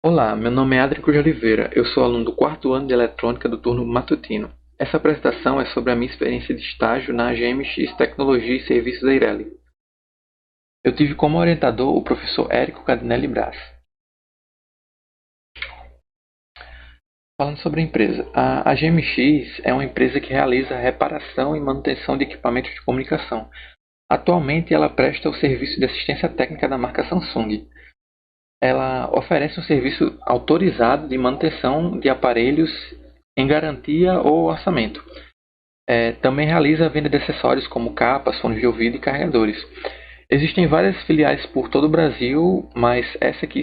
Olá, meu nome é Adrico de Oliveira. Eu sou aluno do quarto ano de Eletrônica do turno matutino. Essa apresentação é sobre a minha experiência de estágio na GMX Tecnologia e Serviços da Ireli. Eu tive como orientador o professor Érico Cadinelli Brás. Falando sobre a empresa, a GMX é uma empresa que realiza reparação e manutenção de equipamentos de comunicação. Atualmente, ela presta o serviço de assistência técnica da marca Samsung. Ela oferece um serviço autorizado de manutenção de aparelhos em garantia ou orçamento. Também realiza a venda de acessórios como capas, fones de ouvido e carregadores. Existem várias filiais por todo o Brasil, mas essa que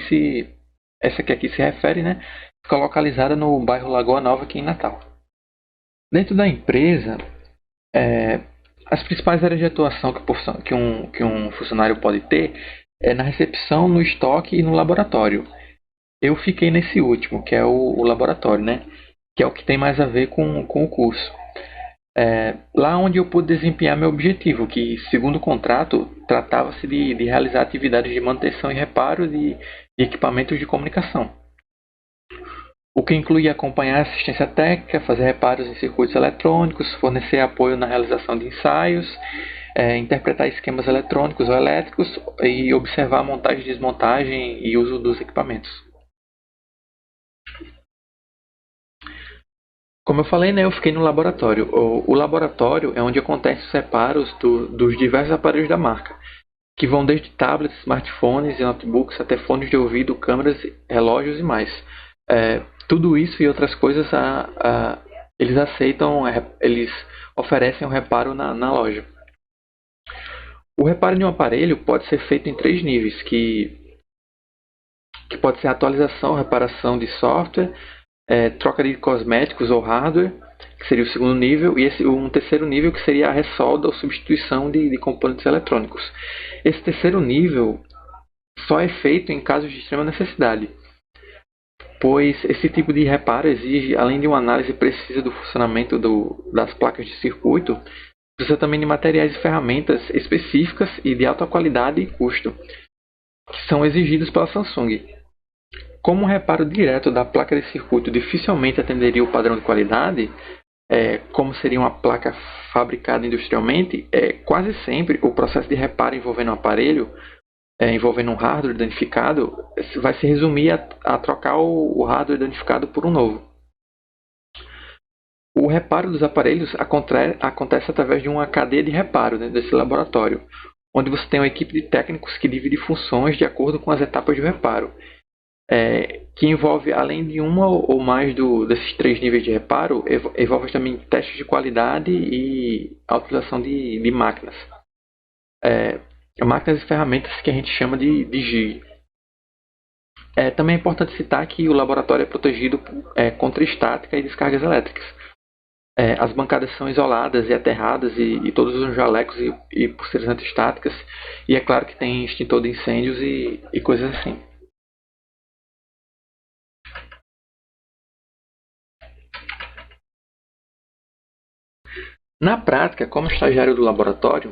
aqui se refere, né, fica localizada no bairro Lagoa Nova, aqui em Natal. Dentro da empresa, as principais áreas de atuação que um funcionário pode ter é na recepção, no estoque e no laboratório. Eu fiquei nesse último, que é o laboratório, né? Que é o que tem mais a ver com o curso. Lá onde eu pude desempenhar meu objetivo, que, segundo o contrato, tratava-se de realizar atividades de manutenção e reparo de equipamentos de comunicação. O que inclui acompanhar a assistência técnica, fazer reparos em circuitos eletrônicos, fornecer apoio na realização de ensaios, interpretar esquemas eletrônicos ou elétricos e observar a montagem, desmontagem e uso dos equipamentos. Como eu falei, né, eu fiquei no laboratório. O laboratório é onde acontecem os reparos dos diversos aparelhos da marca, que vão desde tablets, smartphones e notebooks até fones de ouvido, câmeras, relógios e mais. Tudo isso e outras coisas eles aceitam, eles oferecem um reparo na loja. O reparo de um aparelho pode ser feito em 3 níveis, que pode ser atualização, reparação de software, troca de cosméticos ou hardware, que seria o segundo nível, e um terceiro nível que seria a ressolda ou substituição de componentes eletrônicos. Esse terceiro nível só é feito em casos de extrema necessidade, pois esse tipo de reparo exige, além de uma análise precisa do funcionamento das placas de circuito, precisa também de materiais e ferramentas específicas e de alta qualidade e custo, que são exigidos pela Samsung. Como um reparo direto da placa de circuito dificilmente atenderia o padrão de qualidade, como seria uma placa fabricada industrialmente, quase sempre o processo de reparo envolvendo um aparelho, envolvendo um hardware danificado, vai se resumir a trocar o hardware danificado por um novo. O reparo dos aparelhos acontece através de uma cadeia de reparo dentro desse laboratório, onde você tem uma equipe de técnicos que divide funções de acordo com as etapas de reparo, que envolve, além de uma ou mais desses 3 níveis de reparo, envolve também testes de qualidade e a utilização de máquinas. Máquinas e ferramentas que a gente chama de GIG. Também é importante citar que o laboratório é protegido contra estática e descargas elétricas. As bancadas são isoladas e aterradas e todos os jalecos e pulseiras antiestáticas, e é claro que tem extintor de incêndios e coisas assim. Na prática, como estagiário do laboratório,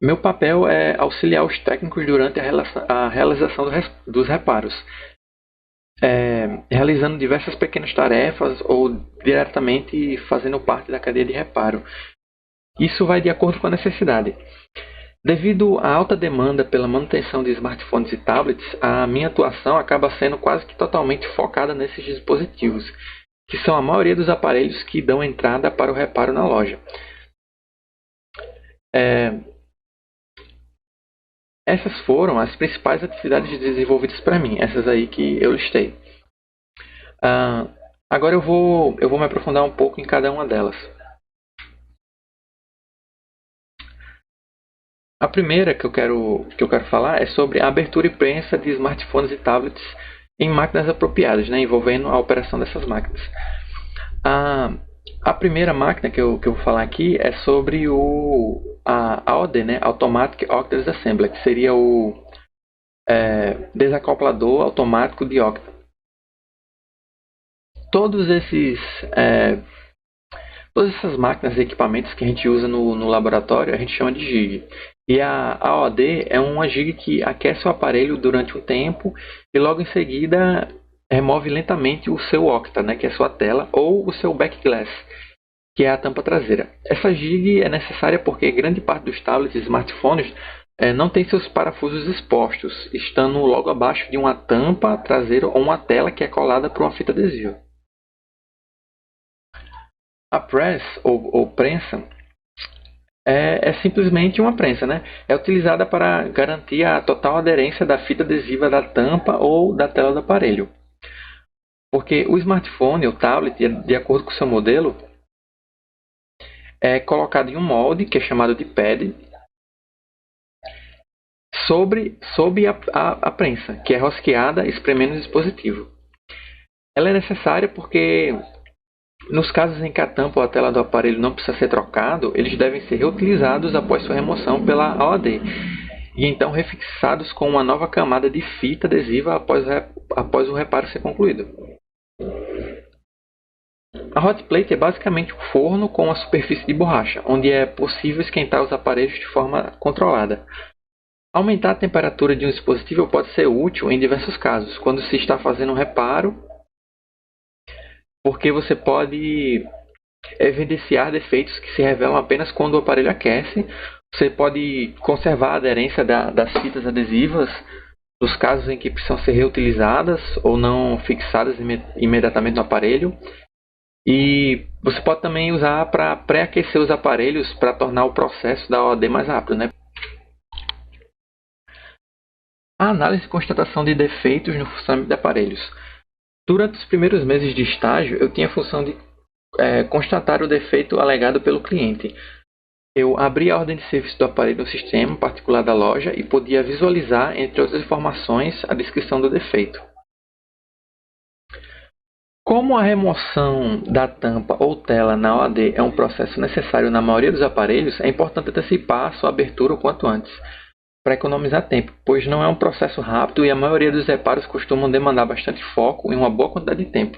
meu papel é auxiliar os técnicos durante a realização dos reparos, realizando diversas pequenas tarefas ou diretamente fazendo parte da cadeia de reparo. Isso vai de acordo com a necessidade. Devido à alta demanda pela manutenção de smartphones e tablets, a minha atuação acaba sendo quase que totalmente focada nesses dispositivos, que são a maioria dos aparelhos que dão entrada para o reparo na loja. Essas foram as principais atividades desenvolvidas para mim, essas aí que eu listei. Agora eu vou me aprofundar um pouco em cada uma delas. A primeira que eu quero falar é sobre a abertura e prensa de smartphones e tablets em máquinas apropriadas, né, envolvendo a operação dessas máquinas. A primeira máquina que eu vou falar aqui é sobre a AOD, né, Automatic Octave Assembly, que seria o desacoplador automático de octa. Todas essas máquinas e equipamentos que a gente usa no laboratório, a gente chama de GIG. E a AOD é uma GIG que aquece o aparelho durante um tempo e logo em seguida remove lentamente o seu octa, né, que é a sua tela, ou o seu backglass, que é a tampa traseira. Essa jig é necessária porque grande parte dos tablets e smartphones não tem seus parafusos expostos, estando logo abaixo de uma tampa traseira ou uma tela que é colada por uma fita adesiva. A press, ou prensa, é simplesmente uma prensa, né? É utilizada para garantir a total aderência da fita adesiva da tampa ou da tela do aparelho. Porque o smartphone ou tablet, de acordo com o seu modelo, é colocado em um molde, que é chamado de pad, sob a prensa, que é rosqueada espremendo o dispositivo. Ela é necessária porque, nos casos em que a tampa ou a tela do aparelho não precisa ser trocado, eles devem ser reutilizados após sua remoção pela OAD, e então refixados com uma nova camada de fita adesiva após o reparo ser concluído. A hot plate é basicamente um forno com uma superfície de borracha, onde é possível esquentar os aparelhos de forma controlada. Aumentar a temperatura de um dispositivo pode ser útil em diversos casos, quando se está fazendo um reparo, porque você pode evidenciar defeitos que se revelam apenas quando o aparelho aquece. Você pode conservar a aderência das fitas adesivas nos casos em que precisam ser reutilizadas ou não fixadas imediatamente no aparelho. E você pode também usar para pré-aquecer os aparelhos para tornar o processo da OAD mais rápido, né? A análise e constatação de defeitos no funcionamento de aparelhos. Durante os primeiros meses de estágio, eu tinha a função de constatar o defeito alegado pelo cliente. Eu abria a ordem de serviço do aparelho no sistema particular da loja e podia visualizar, entre outras informações, a descrição do defeito. Como a remoção da tampa ou tela na OAD é um processo necessário na maioria dos aparelhos, é importante antecipar a sua abertura o quanto antes, para economizar tempo, pois não é um processo rápido e a maioria dos reparos costumam demandar bastante foco e uma boa quantidade de tempo,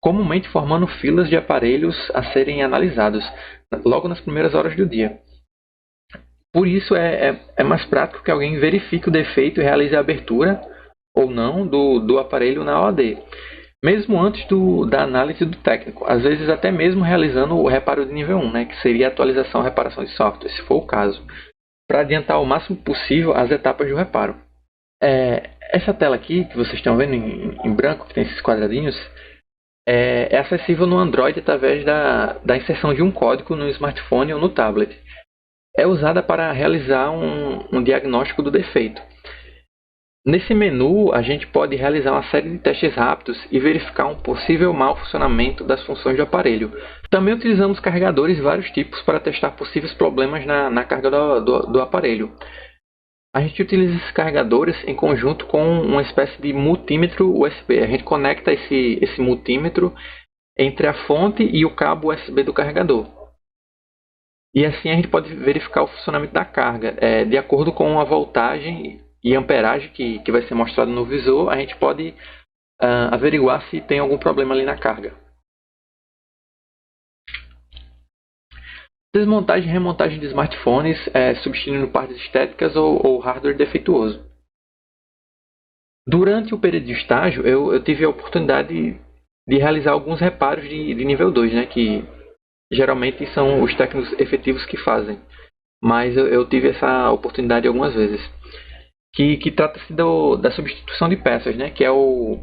comumente formando filas de aparelhos a serem analisados logo nas primeiras horas do dia. Por isso é mais prático que alguém verifique o defeito e realize a abertura ou não do aparelho na OAD, mesmo antes da análise do técnico, às vezes até mesmo realizando o reparo de nível 1, né, que seria a atualização e reparação de software, se for o caso, para adiantar o máximo possível as etapas do reparo. Essa tela aqui, que vocês estão vendo em branco, que tem esses quadradinhos, é acessível no Android através da inserção de um código no smartphone ou no tablet. É usada para realizar um diagnóstico do defeito. Nesse menu, a gente pode realizar uma série de testes rápidos e verificar um possível mau funcionamento das funções do aparelho. Também utilizamos carregadores de vários tipos para testar possíveis problemas na carga do aparelho. A gente utiliza esses carregadores em conjunto com uma espécie de multímetro USB. A gente conecta esse multímetro entre a fonte e o cabo USB do carregador. E assim a gente pode verificar o funcionamento da carga. De acordo com a voltagem e amperagem que vai ser mostrado no visor, a gente pode averiguar se tem algum problema ali na carga. Desmontagem e remontagem de smartphones, substituindo partes estéticas ou hardware defeituoso. Durante o período de estágio, eu tive a oportunidade de realizar alguns reparos de nível 2, né, que geralmente são os técnicos efetivos que fazem. Mas eu tive essa oportunidade algumas vezes. Que trata-se da substituição de peças, né? Que é o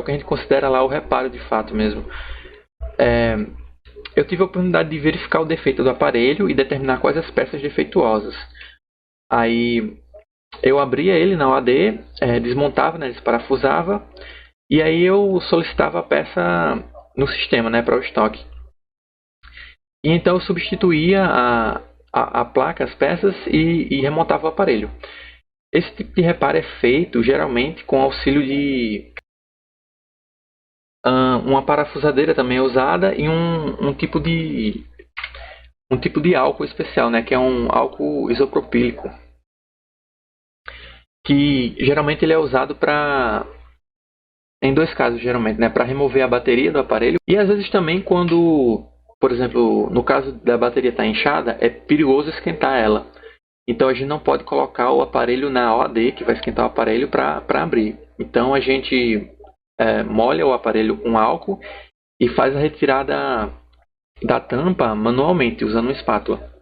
que a gente considera lá o reparo de fato mesmo. Eu tive a oportunidade de verificar o defeito do aparelho e determinar quais as peças defeituosas. Aí eu abria ele na OAD, desmontava, né, desparafusava, e aí eu solicitava a peça no sistema, né, para o estoque. E então eu substituía a placa, as peças e remontava o aparelho. Esse tipo de reparo é feito geralmente com auxílio de uma parafusadeira também é usada e um tipo de álcool especial, né, que é um álcool isopropílico, que geralmente ele é usado em dois casos geralmente, né, para remover a bateria do aparelho e às vezes também quando, por exemplo, no caso da bateria estar inchada, é perigoso esquentar ela. Então a gente não pode colocar o aparelho na OAD, que vai esquentar o aparelho, para abrir. Então a gente molha o aparelho com álcool e faz a retirada da tampa manualmente, usando uma espátula.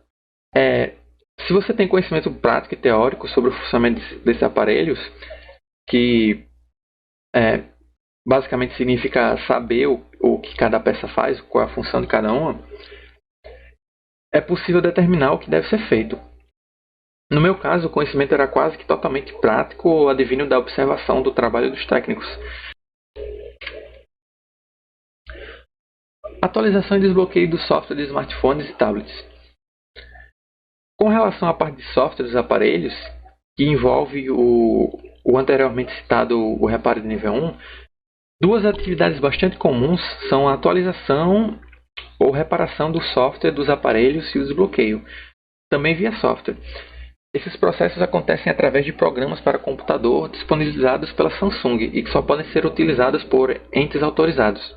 Se você tem conhecimento prático e teórico sobre o funcionamento desses aparelhos, que basicamente significa saber o que cada peça faz, qual é a função de cada uma, é possível determinar o que deve ser feito. No meu caso, o conhecimento era quase que totalmente prático ou advindo da observação do trabalho dos técnicos. Atualização e desbloqueio do software de smartphones e tablets. Com relação à parte de software dos aparelhos, que envolve o anteriormente citado o reparo de nível 1, duas atividades bastante comuns são a atualização ou reparação do software dos aparelhos e o desbloqueio, também via software. Esses processos acontecem através de programas para computador disponibilizados pela Samsung e que só podem ser utilizados por entes autorizados.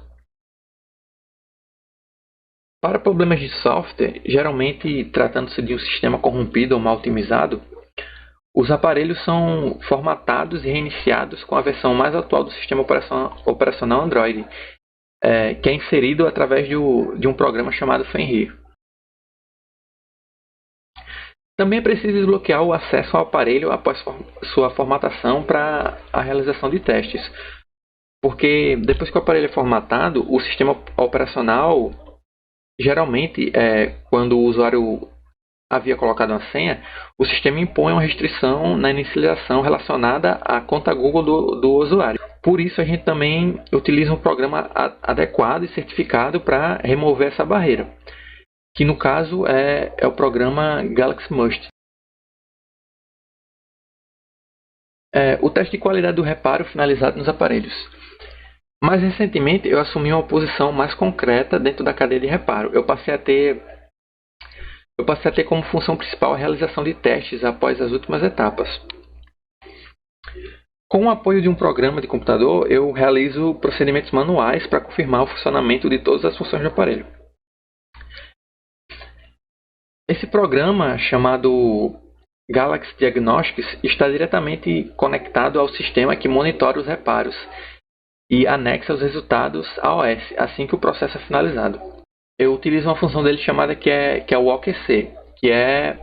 Para problemas de software, geralmente tratando-se de um sistema corrompido ou mal otimizado, os aparelhos são formatados e reiniciados com a versão mais atual do sistema operacional Android, que é inserido através de um programa chamado Fenrir. Também é preciso desbloquear o acesso ao aparelho após sua formatação para a realização de testes, porque depois que o aparelho é formatado, o sistema operacional, geralmente, quando o usuário havia colocado uma senha, o sistema impõe uma restrição na inicialização relacionada à conta Google do usuário. Por isso, a gente também utiliza um programa adequado e certificado para remover essa barreira, que no caso é o programa Galaxy Must. O teste de qualidade do reparo finalizado nos aparelhos. Mais recentemente, eu assumi uma posição mais concreta dentro da cadeia de reparo. Eu passei a ter como função principal a realização de testes após as últimas etapas. Com o apoio de um programa de computador, eu realizo procedimentos manuais para confirmar o funcionamento de todas as funções do aparelho. Esse programa, chamado Galaxy Diagnostics, está diretamente conectado ao sistema que monitora os reparos e anexa os resultados à OS, assim que o processo é finalizado. Eu utilizo uma função dele chamada que é o OQC, que é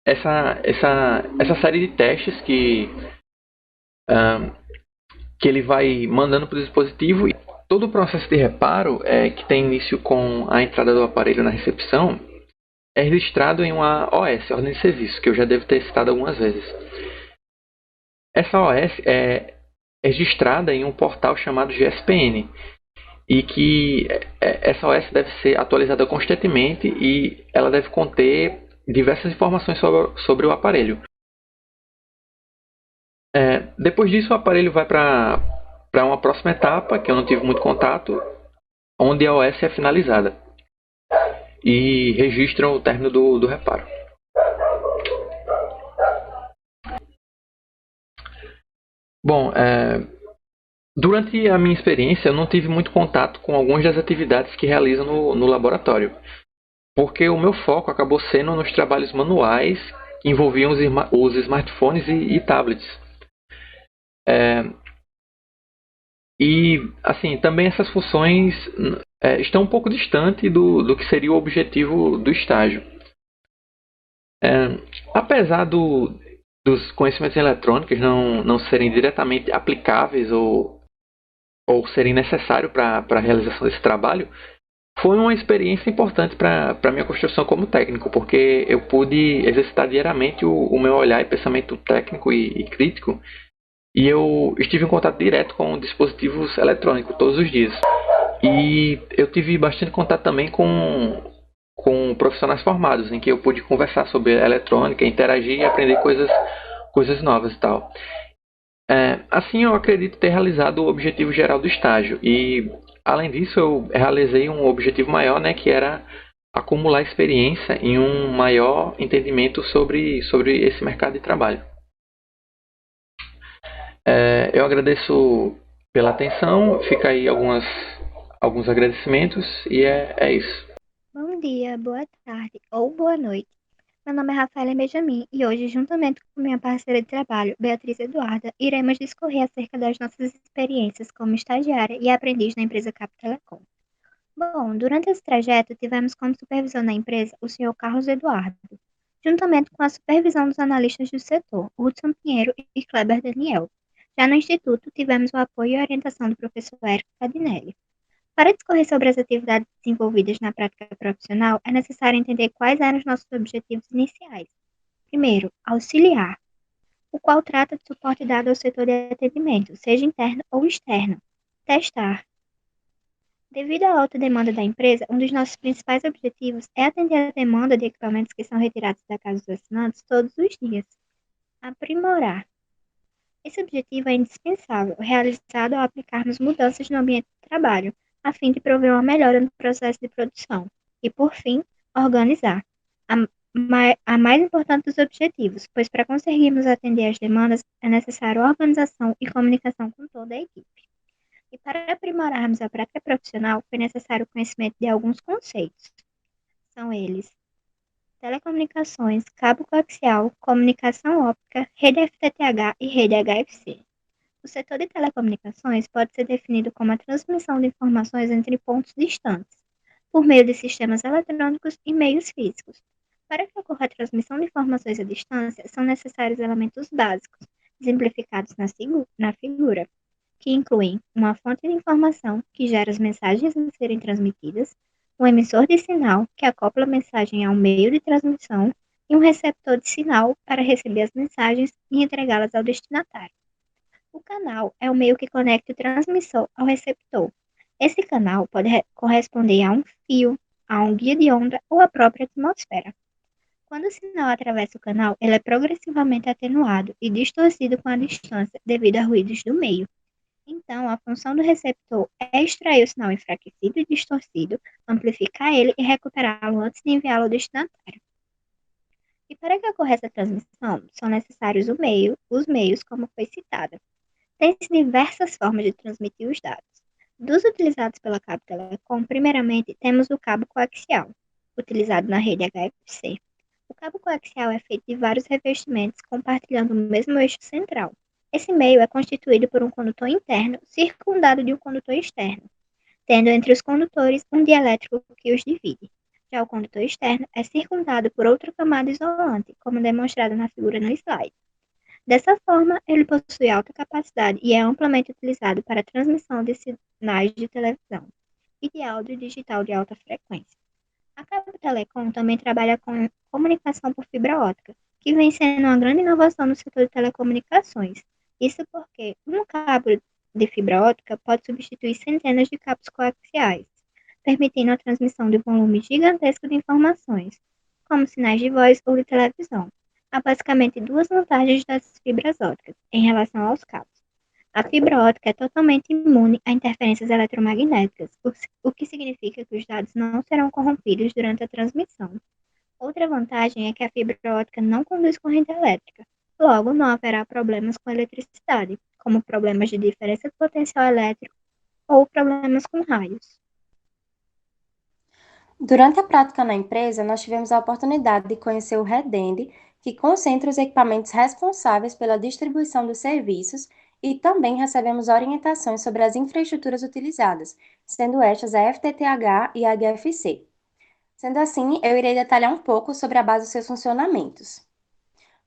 essa série de testes que ele vai mandando para o dispositivo. E todo o processo de reparo, que tem início com a entrada do aparelho na recepção, é registrado em uma OS, Ordem de Serviço, que eu já devo ter citado algumas vezes. Essa OS é registrada em um portal chamado GSPN, e que essa OS deve ser atualizada constantemente e ela deve conter diversas informações sobre o aparelho. Depois disso, o aparelho vai para uma próxima etapa, que eu não tive muito contato, onde a OS é finalizada e registram o término do reparo. Bom, durante a minha experiência, eu não tive muito contato com algumas das atividades que realizam no laboratório, porque o meu foco acabou sendo nos trabalhos manuais que envolviam os smartphones e tablets. E, assim, também essas funções estão um pouco distantes do que seria o objetivo do estágio. Apesar dos conhecimentos eletrônicos não serem diretamente aplicáveis ou serem necessários para a realização desse trabalho, foi uma experiência importante para a minha construção como técnico, porque eu pude exercitar diariamente o meu olhar e pensamento técnico e crítico, e eu estive em contato direto com dispositivos eletrônicos todos os dias. E eu tive bastante contato também com profissionais formados, em que eu pude conversar sobre eletrônica, interagir e aprender coisas novas e tal. Assim, eu acredito ter realizado o objetivo geral do estágio. E, além disso, eu realizei um objetivo maior, né, que era acumular experiência em um maior entendimento sobre esse mercado de trabalho. Eu agradeço pela atenção, fica aí alguns agradecimentos e é isso. Bom dia, boa tarde ou boa noite. Meu nome é Rafaela Benjamin e hoje, juntamente com minha parceira de trabalho, Beatriz Eduarda, iremos discorrer acerca das nossas experiências como estagiária e aprendiz na empresa Cap Telecom. Bom, durante esse trajeto, tivemos como supervisor na empresa o senhor Carlos Eduardo, juntamente com a supervisão dos analistas do setor, Hudson Pinheiro e Kleber Daniel. Já no Instituto, tivemos o apoio e orientação do professor Érico Cadinelli. Para discorrer sobre as atividades desenvolvidas na prática profissional, é necessário entender quais eram os nossos objetivos iniciais. Primeiro, auxiliar, o qual trata de suporte dado ao setor de atendimento, seja interno ou externo. Testar. Devido à alta demanda da empresa, um dos nossos principais objetivos é atender a demanda de equipamentos que são retirados da casa dos assinantes todos os dias. Aprimorar. Esse objetivo é indispensável, realizado ao aplicarmos mudanças no ambiente de trabalho, a fim de prover uma melhora no processo de produção. E, por fim, organizar. A, a mais importante dos objetivos, pois para conseguirmos atender às demandas é necessário organização e comunicação com toda a equipe. E para aprimorarmos a prática profissional, foi necessário o conhecimento de alguns conceitos. São eles: telecomunicações, cabo coaxial, comunicação óptica, rede FTTH e rede HFC. O setor de telecomunicações pode ser definido como a transmissão de informações entre pontos distantes, por meio de sistemas eletrônicos e meios físicos. Para que ocorra a transmissão de informações à distância, são necessários elementos básicos, exemplificados na figura, que incluem uma fonte de informação que gera as mensagens a serem transmitidas, um emissor de sinal que acopla a mensagem ao meio de transmissão e um receptor de sinal para receber as mensagens e entregá-las ao destinatário. O canal é o meio que conecta o transmissor ao receptor. Esse canal pode corresponder a um fio, a um guia de onda ou à própria atmosfera. Quando o sinal atravessa o canal, ele é progressivamente atenuado e distorcido com a distância devido a ruídos do meio. Então, a função do receptor é extrair o sinal enfraquecido e distorcido, amplificar ele e recuperá-lo antes de enviá-lo ao destinatário. E para que ocorra essa transmissão, são necessários os meios, como foi citado. Tem-se diversas formas de transmitir os dados. Dos utilizados pela Cabo Telecom, primeiramente temos o cabo coaxial, utilizado na rede HFC. O cabo coaxial é feito de vários revestimentos compartilhando o mesmo eixo central. Esse meio é constituído por um condutor interno circundado de um condutor externo, tendo entre os condutores um dielétrico que os divide. Já o condutor externo é circundado por outra camada isolante, como demonstrado na figura no slide. Dessa forma, ele possui alta capacidade e é amplamente utilizado para a transmissão de sinais de televisão e de áudio digital de alta frequência. A Cabo Telecom também trabalha com comunicação por fibra ótica, que vem sendo uma grande inovação no setor de telecomunicações. Isso porque um cabo de fibra ótica pode substituir centenas de cabos coaxiais, permitindo a transmissão de um volume gigantesco de informações, como sinais de voz ou de televisão. Há basicamente duas vantagens das fibras óticas em relação aos cabos. A fibra ótica é totalmente imune a interferências eletromagnéticas, o que significa que os dados não serão corrompidos durante a transmissão. Outra vantagem é que a fibra ótica não conduz corrente elétrica, logo não haverá problemas com eletricidade, como problemas de diferença de potencial elétrico ou problemas com raios. Durante a prática na empresa, nós tivemos a oportunidade de conhecer o Redende, que concentra os equipamentos responsáveis pela distribuição dos serviços, e também recebemos orientações sobre as infraestruturas utilizadas, sendo estas a FTTH e a HFC. Sendo assim, eu irei detalhar um pouco sobre a base dos seus funcionamentos.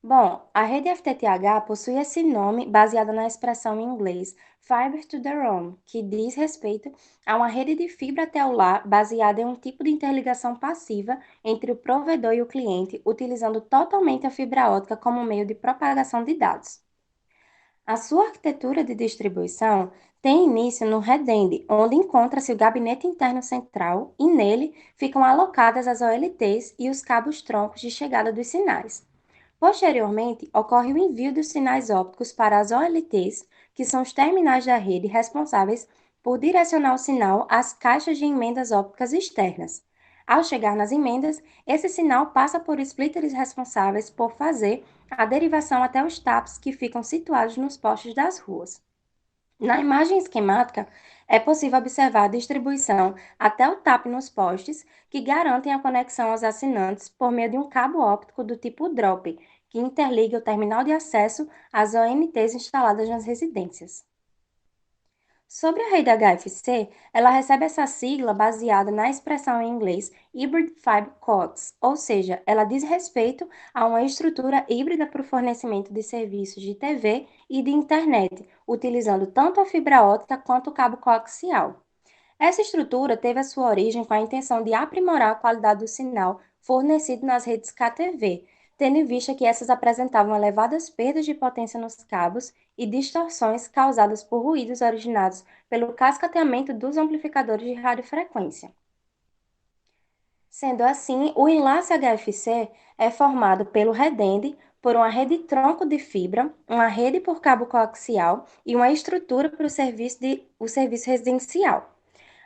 Bom, a rede FTTH possui esse nome baseado na expressão em inglês Fiber to the Room, que diz respeito a uma rede de fibra até o lar baseada em um tipo de interligação passiva entre o provedor e o cliente, utilizando totalmente a fibra ótica como meio de propagação de dados. A sua arquitetura de distribuição tem início no Redende, onde encontra-se o gabinete interno central e nele ficam alocadas as OLTs e os cabos-troncos de chegada dos sinais. Posteriormente, ocorre o envio dos sinais ópticos para as OLTs, que são os terminais da rede responsáveis por direcionar o sinal às caixas de emendas ópticas externas. Ao chegar nas emendas, esse sinal passa por splitters responsáveis por fazer a derivação até os taps que ficam situados nos postes das ruas. Na imagem esquemática, é possível observar a distribuição até o TAP nos postes, que garantem a conexão aos assinantes por meio de um cabo óptico do tipo DROP, que interliga o terminal de acesso às ONTs instaladas nas residências. Sobre a rede HFC, ela recebe essa sigla baseada na expressão em inglês Hybrid Fiber Coax, ou seja, ela diz respeito a uma estrutura híbrida para o fornecimento de serviços de TV e de internet, utilizando tanto a fibra ótica quanto o cabo coaxial. Essa estrutura teve a sua origem com a intenção de aprimorar a qualidade do sinal fornecido nas redes KTV, tendo em vista que essas apresentavam elevadas perdas de potência nos cabos e distorções causadas por ruídos originados pelo cascateamento dos amplificadores de radiofrequência. Sendo assim, o enlace HFC é formado pelo redende por uma rede tronco de fibra, uma rede por cabo coaxial e uma estrutura para o serviço residencial.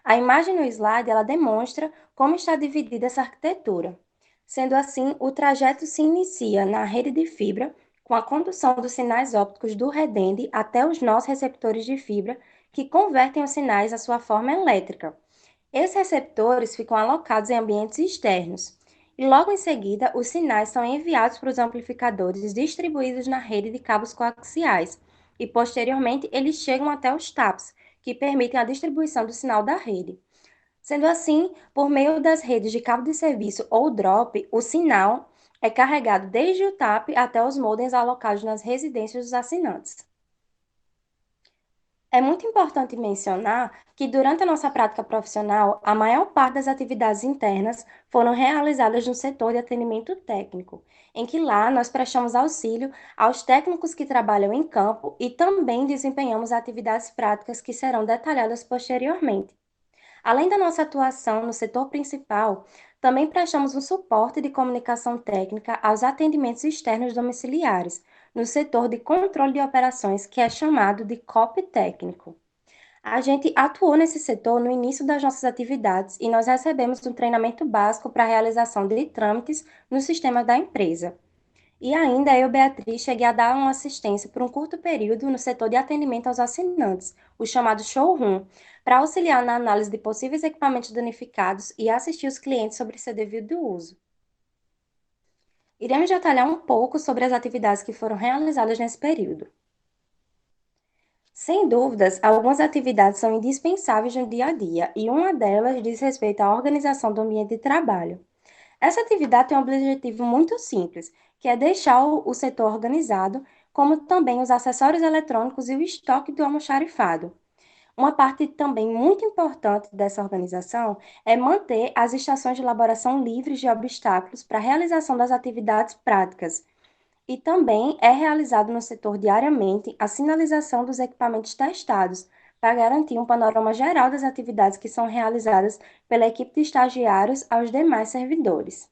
A imagem no slide ela demonstra como está dividida essa arquitetura. Sendo assim, o trajeto se inicia na rede de fibra, com a condução dos sinais ópticos do redende até os nós receptores de fibra, que convertem os sinais à sua forma elétrica. Esses receptores ficam alocados em ambientes externos. E logo em seguida, os sinais são enviados para os amplificadores distribuídos na rede de cabos coaxiais. E posteriormente, eles chegam até os TAPs, que permitem a distribuição do sinal da rede. Sendo assim, por meio das redes de cabo de serviço ou drop, o sinal é carregado desde o TAP até os modems alocados nas residências dos assinantes. É muito importante mencionar que, durante a nossa prática profissional, a maior parte das atividades internas foram realizadas no setor de atendimento técnico, em que lá nós prestamos auxílio aos técnicos que trabalham em campo e também desempenhamos atividades práticas que serão detalhadas posteriormente. Além da nossa atuação no setor principal, também prestamos um suporte de comunicação técnica aos atendimentos externos domiciliares, no setor de controle de operações, que é chamado de COP técnico. A gente atuou nesse setor no início das nossas atividades e nós recebemos um treinamento básico para a realização de trâmites no sistema da empresa. E ainda eu, Beatriz, cheguei a dar uma assistência por um curto período no setor de atendimento aos assinantes, o chamado showroom, para auxiliar na análise de possíveis equipamentos danificados e assistir os clientes sobre seu devido uso. Iremos detalhar um pouco sobre as atividades que foram realizadas nesse período. Sem dúvidas, algumas atividades são indispensáveis no dia a dia, e uma delas diz respeito à organização do ambiente de trabalho. Essa atividade tem um objetivo muito simples, que é deixar o setor organizado, como também os acessórios eletrônicos e o estoque do almoxarifado. Uma parte também muito importante dessa organização é manter as estações de elaboração livres de obstáculos para a realização das atividades práticas. E também é realizado no setor diariamente a sinalização dos equipamentos testados, para garantir um panorama geral das atividades que são realizadas pela equipe de estagiários aos demais servidores.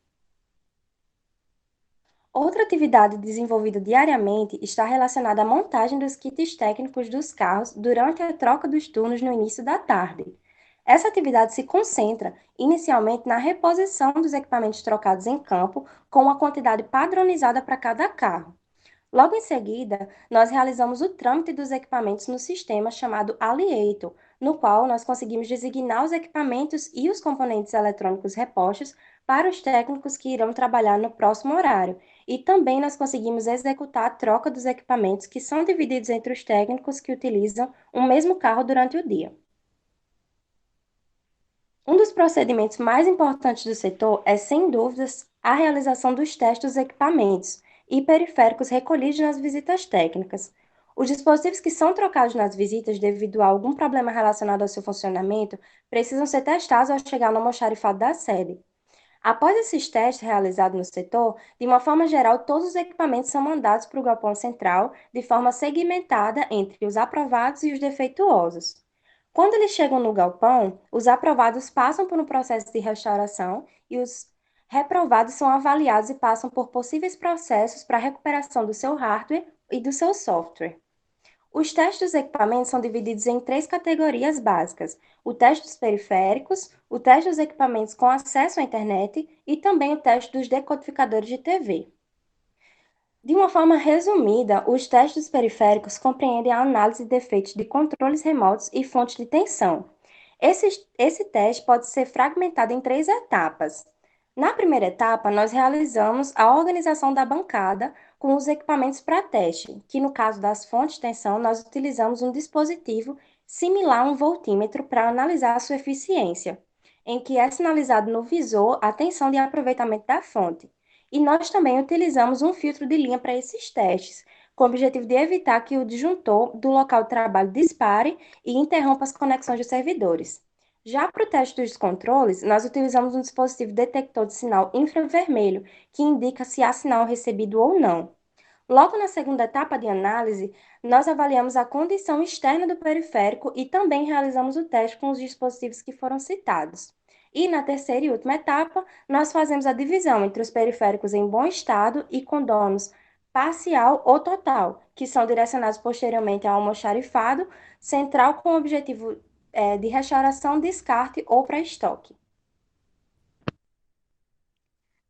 Outra atividade desenvolvida diariamente está relacionada à montagem dos kits técnicos dos carros durante a troca dos turnos no início da tarde. Essa atividade se concentra inicialmente na reposição dos equipamentos trocados em campo, com uma quantidade padronizada para cada carro. Logo em seguida, nós realizamos o trâmite dos equipamentos no sistema chamado Aliator, no qual nós conseguimos designar os equipamentos e os componentes eletrônicos repostos para os técnicos que irão trabalhar no próximo horário. E também nós conseguimos executar a troca dos equipamentos que são divididos entre os técnicos que utilizam o mesmo carro durante o dia. Um dos procedimentos mais importantes do setor é, sem dúvidas, a realização dos testes dos equipamentos e periféricos recolhidos nas visitas técnicas. Os dispositivos que são trocados nas visitas devido a algum problema relacionado ao seu funcionamento precisam ser testados ao chegar no almoxarifado da sede. Após esses testes realizados no setor, de uma forma geral, todos os equipamentos são mandados para o galpão central de forma segmentada entre os aprovados e os defeituosos. Quando eles chegam no galpão, os aprovados passam por um processo de restauração e os reprovados são avaliados e passam por possíveis processos para a recuperação do seu hardware e do seu software. Os testes dos equipamentos são divididos em três categorias básicas: o teste dos periféricos, o teste dos equipamentos com acesso à internet e também o teste dos decodificadores de TV. De uma forma resumida, os testes dos periféricos compreendem a análise de defeitos de controles remotos e fontes de tensão. Esse teste pode ser fragmentado em três etapas. Na primeira etapa, nós realizamos a organização da bancada com os equipamentos para teste, que no caso das fontes de tensão, nós utilizamos um dispositivo similar a um voltímetro para analisar a sua eficiência, em que é sinalizado no visor a tensão de aproveitamento da fonte. E nós também utilizamos um filtro de linha para esses testes, com o objetivo de evitar que o disjuntor do local de trabalho dispare e interrompa as conexões dos servidores. Já para o teste dos controles, nós utilizamos um dispositivo detector de sinal infravermelho, que indica se há sinal recebido ou não. Logo na segunda etapa de análise, nós avaliamos a condição externa do periférico e também realizamos o teste com os dispositivos que foram citados. E na terceira e última etapa, nós fazemos a divisão entre os periféricos em bom estado e com danos parcial ou total, que são direcionados posteriormente ao almoxarifado central com o objetivo de restauração, descarte ou pré-estoque.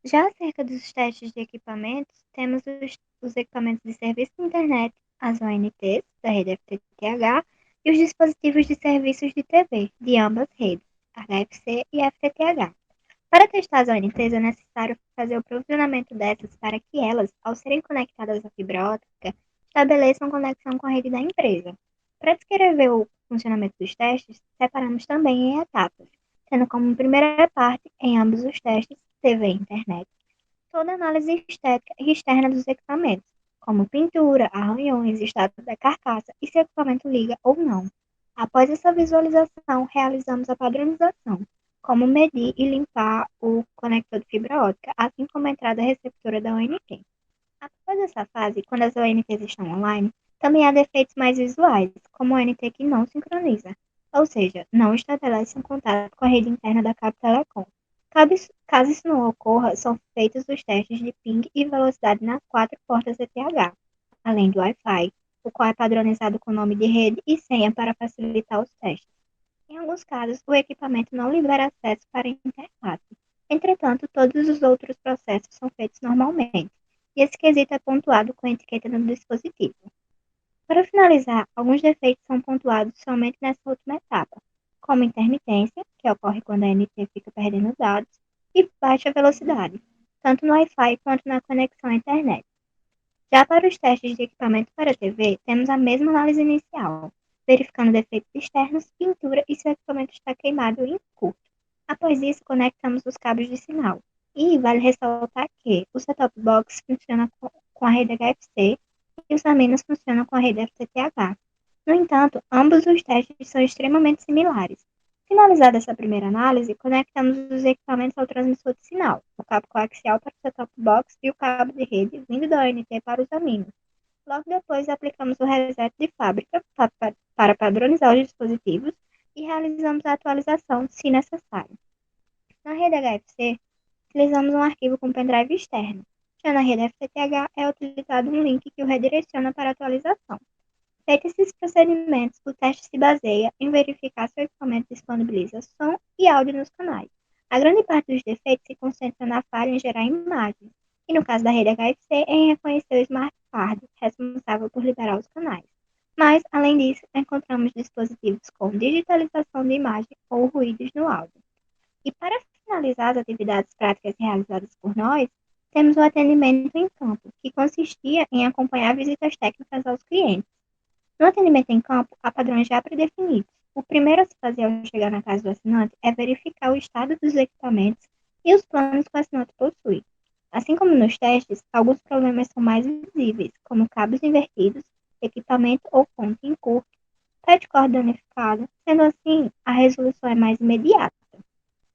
Já acerca dos testes de equipamentos, temos os equipamentos de serviço de internet, as ONTs, da rede FTTH, e os dispositivos de serviços de TV, de ambas redes, HFC e FTTH. Para testar as ONTs, é necessário fazer o provisionamento dessas para que elas, ao serem conectadas à fibra óptica, estabeleçam conexão com a rede da empresa. Para descrever o funcionamento dos testes, separamos também em etapas, tendo como primeira parte, em ambos os testes, TV e internet, toda a análise estética e externa dos equipamentos, como pintura, arranhões, estado da carcaça e se o equipamento liga ou não. Após essa visualização, realizamos a padronização, como medir e limpar o conector de fibra óptica, assim como a entrada receptora da ONT. Após essa fase, quando as ONTs estão online, também há defeitos mais visuais, como a ONT que não sincroniza, ou seja, não estabelece um contato com a rede interna da Cabo Telecom. Caso isso não ocorra, são feitos os testes de ping e velocidade nas 4 portas ETH, além do Wi-Fi, o qual é padronizado com nome de rede e senha para facilitar os testes. Em alguns casos, o equipamento não libera acesso para a interface. Entretanto, todos os outros processos são feitos normalmente, e esse quesito é pontuado com a etiqueta no dispositivo. Para finalizar, alguns defeitos são pontuados somente nessa última etapa, como intermitência, que ocorre quando a NT fica perdendo dados, e baixa velocidade, tanto no Wi-Fi quanto na conexão à internet. Já para os testes de equipamento para TV, temos a mesma análise inicial, verificando defeitos externos, pintura e se o equipamento está queimado em curto. Após isso, conectamos os cabos de sinal. E vale ressaltar que o set-top box funciona com a rede HFC e os aminos funcionam com a rede FTTH. No entanto, ambos os testes são extremamente similares. Finalizada essa primeira análise, conectamos os equipamentos ao transmissor de sinal, o cabo coaxial para o set-top box e o cabo de rede vindo da ONT para os aminos. Logo depois, aplicamos o reset de fábrica para padronizar os dispositivos e realizamos a atualização, se necessário. Na rede HFC, utilizamos um arquivo com pendrive externo. Já na rede FTTH, é utilizado um link que o redireciona para atualização. Feitos esses procedimentos, o teste se baseia em verificar se o equipamento disponibiliza som e áudio nos canais. A grande parte dos defeitos se concentra na falha em gerar imagens, e no caso da rede HFC, em reconhecer o Smart Card, responsável por liberar os canais. Mas, além disso, encontramos dispositivos com digitalização de imagem ou ruídos no áudio. E para finalizar as atividades práticas realizadas por nós, temos o atendimento em campo, que consistia em acompanhar visitas técnicas aos clientes. No atendimento em campo, há padrões já predefinidos. O primeiro a se fazer ao chegar na casa do assinante é verificar o estado dos equipamentos e os planos que o assinante possui. Assim como nos testes, alguns problemas são mais visíveis, como cabos invertidos, equipamento ou fonte em curto, pé de corda danificado. Sendo assim, a resolução é mais imediata.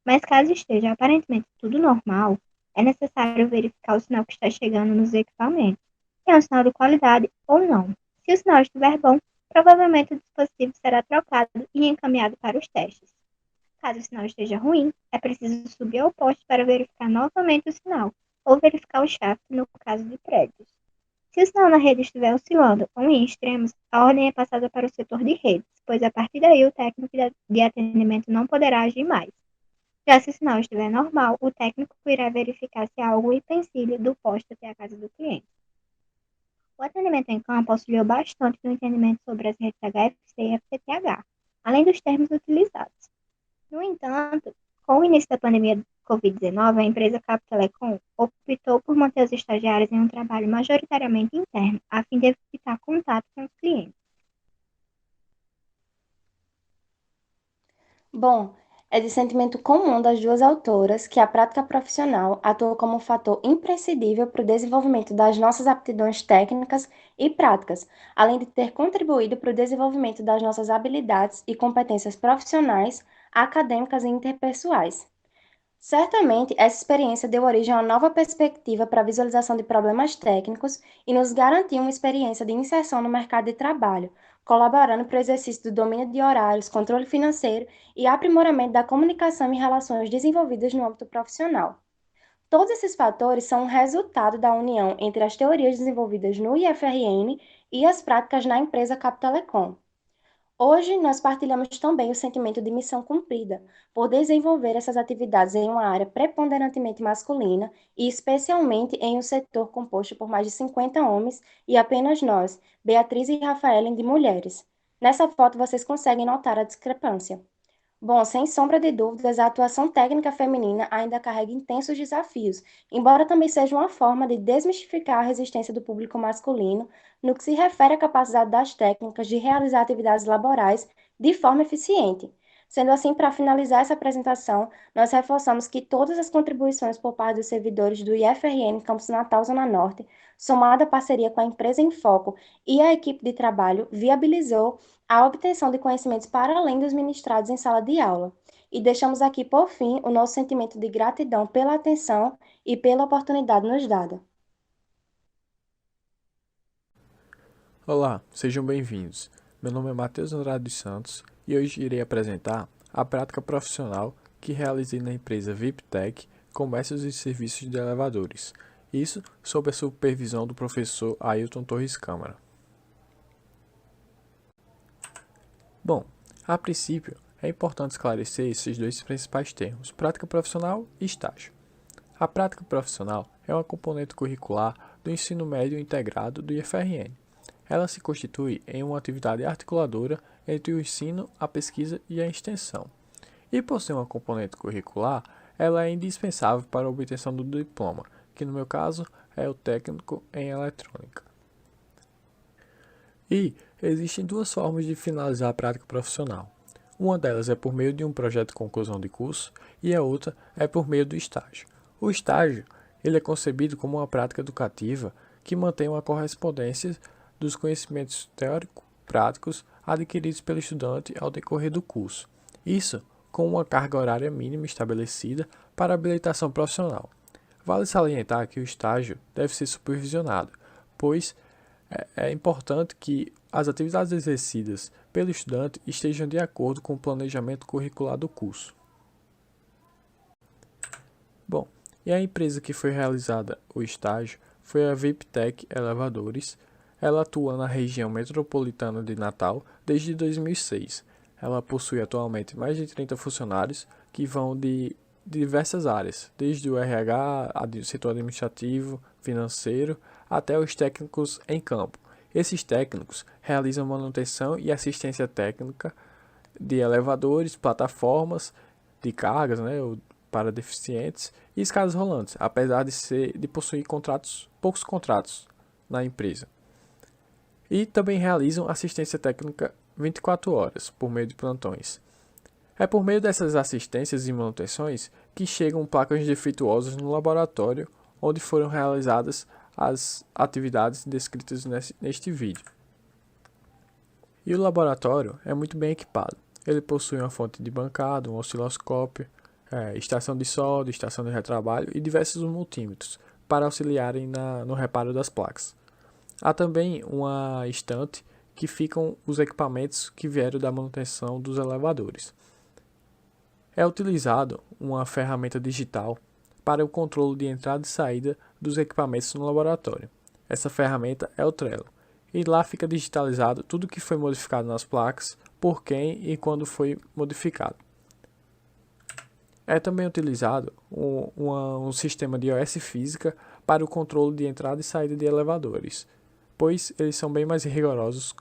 Mas caso esteja aparentemente tudo normal, é necessário verificar o sinal que está chegando nos equipamentos, se é um sinal de qualidade ou não. Se o sinal estiver bom, provavelmente o dispositivo será trocado e encaminhado para os testes. Caso o sinal esteja ruim, é preciso subir ao poste para verificar novamente o sinal, ou verificar o shaft no caso de prédios. Se o sinal na rede estiver oscilando ou em extremos, a ordem é passada para o setor de redes, pois a partir daí o técnico de atendimento não poderá agir mais. Já se o sinal estiver normal, o técnico irá verificar se há algum empecilho do poste até a casa do cliente. O atendimento em campo auxiliou bastante no entendimento sobre as redes HFC e FTTH, além dos termos utilizados. No entanto, com o início da pandemia Covid-19, a empresa Cap Telecom optou por manter os estagiários em um trabalho majoritariamente interno, a fim de evitar contato com os clientes. Bom, é de sentimento comum das duas autoras que a prática profissional atua como um fator imprescindível para o desenvolvimento das nossas aptidões técnicas e práticas, além de ter contribuído para o desenvolvimento das nossas habilidades e competências profissionais, acadêmicas e interpessoais. Certamente, essa experiência deu origem a uma nova perspectiva para a visualização de problemas técnicos e nos garantiu uma experiência de inserção no mercado de trabalho, colaborando para o exercício do domínio de horários, controle financeiro e aprimoramento da comunicação e relações desenvolvidas no âmbito profissional. Todos esses fatores são um resultado da união entre as teorias desenvolvidas no IFRN e as práticas na empresa Cap Telecom. Hoje, nós partilhamos também o sentimento de missão cumprida, por desenvolver essas atividades em uma área preponderantemente masculina e especialmente em um setor composto por mais de 50 homens e apenas nós, Beatriz e Rafaela, de mulheres. Nessa foto vocês conseguem notar a discrepância. Bom, sem sombra de dúvidas, a atuação técnica feminina ainda carrega intensos desafios, embora também seja uma forma de desmistificar a resistência do público masculino no que se refere à capacidade das técnicas de realizar atividades laborais de forma eficiente. Sendo assim, para finalizar essa apresentação, nós reforçamos que todas as contribuições por parte dos servidores do IFRN Campus Natal Zona Norte, somada à parceria com a empresa em Foco e a equipe de trabalho, viabilizou a obtenção de conhecimentos para além dos ministrados em sala de aula. E deixamos aqui, por fim, o nosso sentimento de gratidão pela atenção e pela oportunidade nos dada. Olá, sejam bem-vindos. Meu nome é Matheus Andrade dos Santos e hoje irei apresentar a prática profissional que realizei na empresa VIPTEC Comércios e Serviços de Elevadores. Isso sob a supervisão do professor Ailton Torres Câmara. Bom, a princípio, é importante esclarecer esses dois principais termos, prática profissional e estágio. A prática profissional é uma componente curricular do ensino médio integrado do IFRN. Ela se constitui em uma atividade articuladora entre o ensino, a pesquisa e a extensão. E por ser uma componente curricular, ela é indispensável para a obtenção do diploma, que no meu caso é o técnico em eletrônica. E existem duas formas de finalizar a prática profissional. Uma delas é por meio de um projeto de conclusão de curso e a outra é por meio do estágio. O estágio ele é concebido como uma prática educativa que mantém uma correspondência dos conhecimentos teórico-práticos adquiridos pelo estudante ao decorrer do curso. Isso com uma carga horária mínima estabelecida para a habilitação profissional. Vale salientar que o estágio deve ser supervisionado, pois é importante que as atividades exercidas pelo estudante estejam de acordo com o planejamento curricular do curso. Bom, e a empresa que foi realizada o estágio foi a VIPTEC Elevadores. Ela atua na região metropolitana de Natal desde 2006. Ela possui atualmente mais de 30 funcionários que vão de diversas áreas, desde o RH, setor administrativo, financeiro, até os técnicos em campo. Esses técnicos realizam manutenção e assistência técnica de elevadores, plataformas de cargas, para deficientes e escadas rolantes, apesar de possuir poucos contratos na empresa. E também realizam assistência técnica 24 horas, por meio de plantões. É por meio dessas assistências e manutenções que chegam placas defeituosas no laboratório onde foram realizadas as atividades descritas neste vídeo. E o laboratório é muito bem equipado. Ele possui uma fonte de bancada, um osciloscópio, estação de solda, estação de retrabalho e diversos multímetros para auxiliarem no reparo das placas. Há também uma estante que ficam os equipamentos que vieram da manutenção dos elevadores. É utilizado uma ferramenta digital para o controle de entrada e saída dos equipamentos no laboratório. Essa ferramenta é o Trello, e lá fica digitalizado tudo que foi modificado nas placas, por quem e quando foi modificado. É também utilizado um sistema de OS física para o controle de entrada e saída de elevadores, pois eles são bem mais rigorosos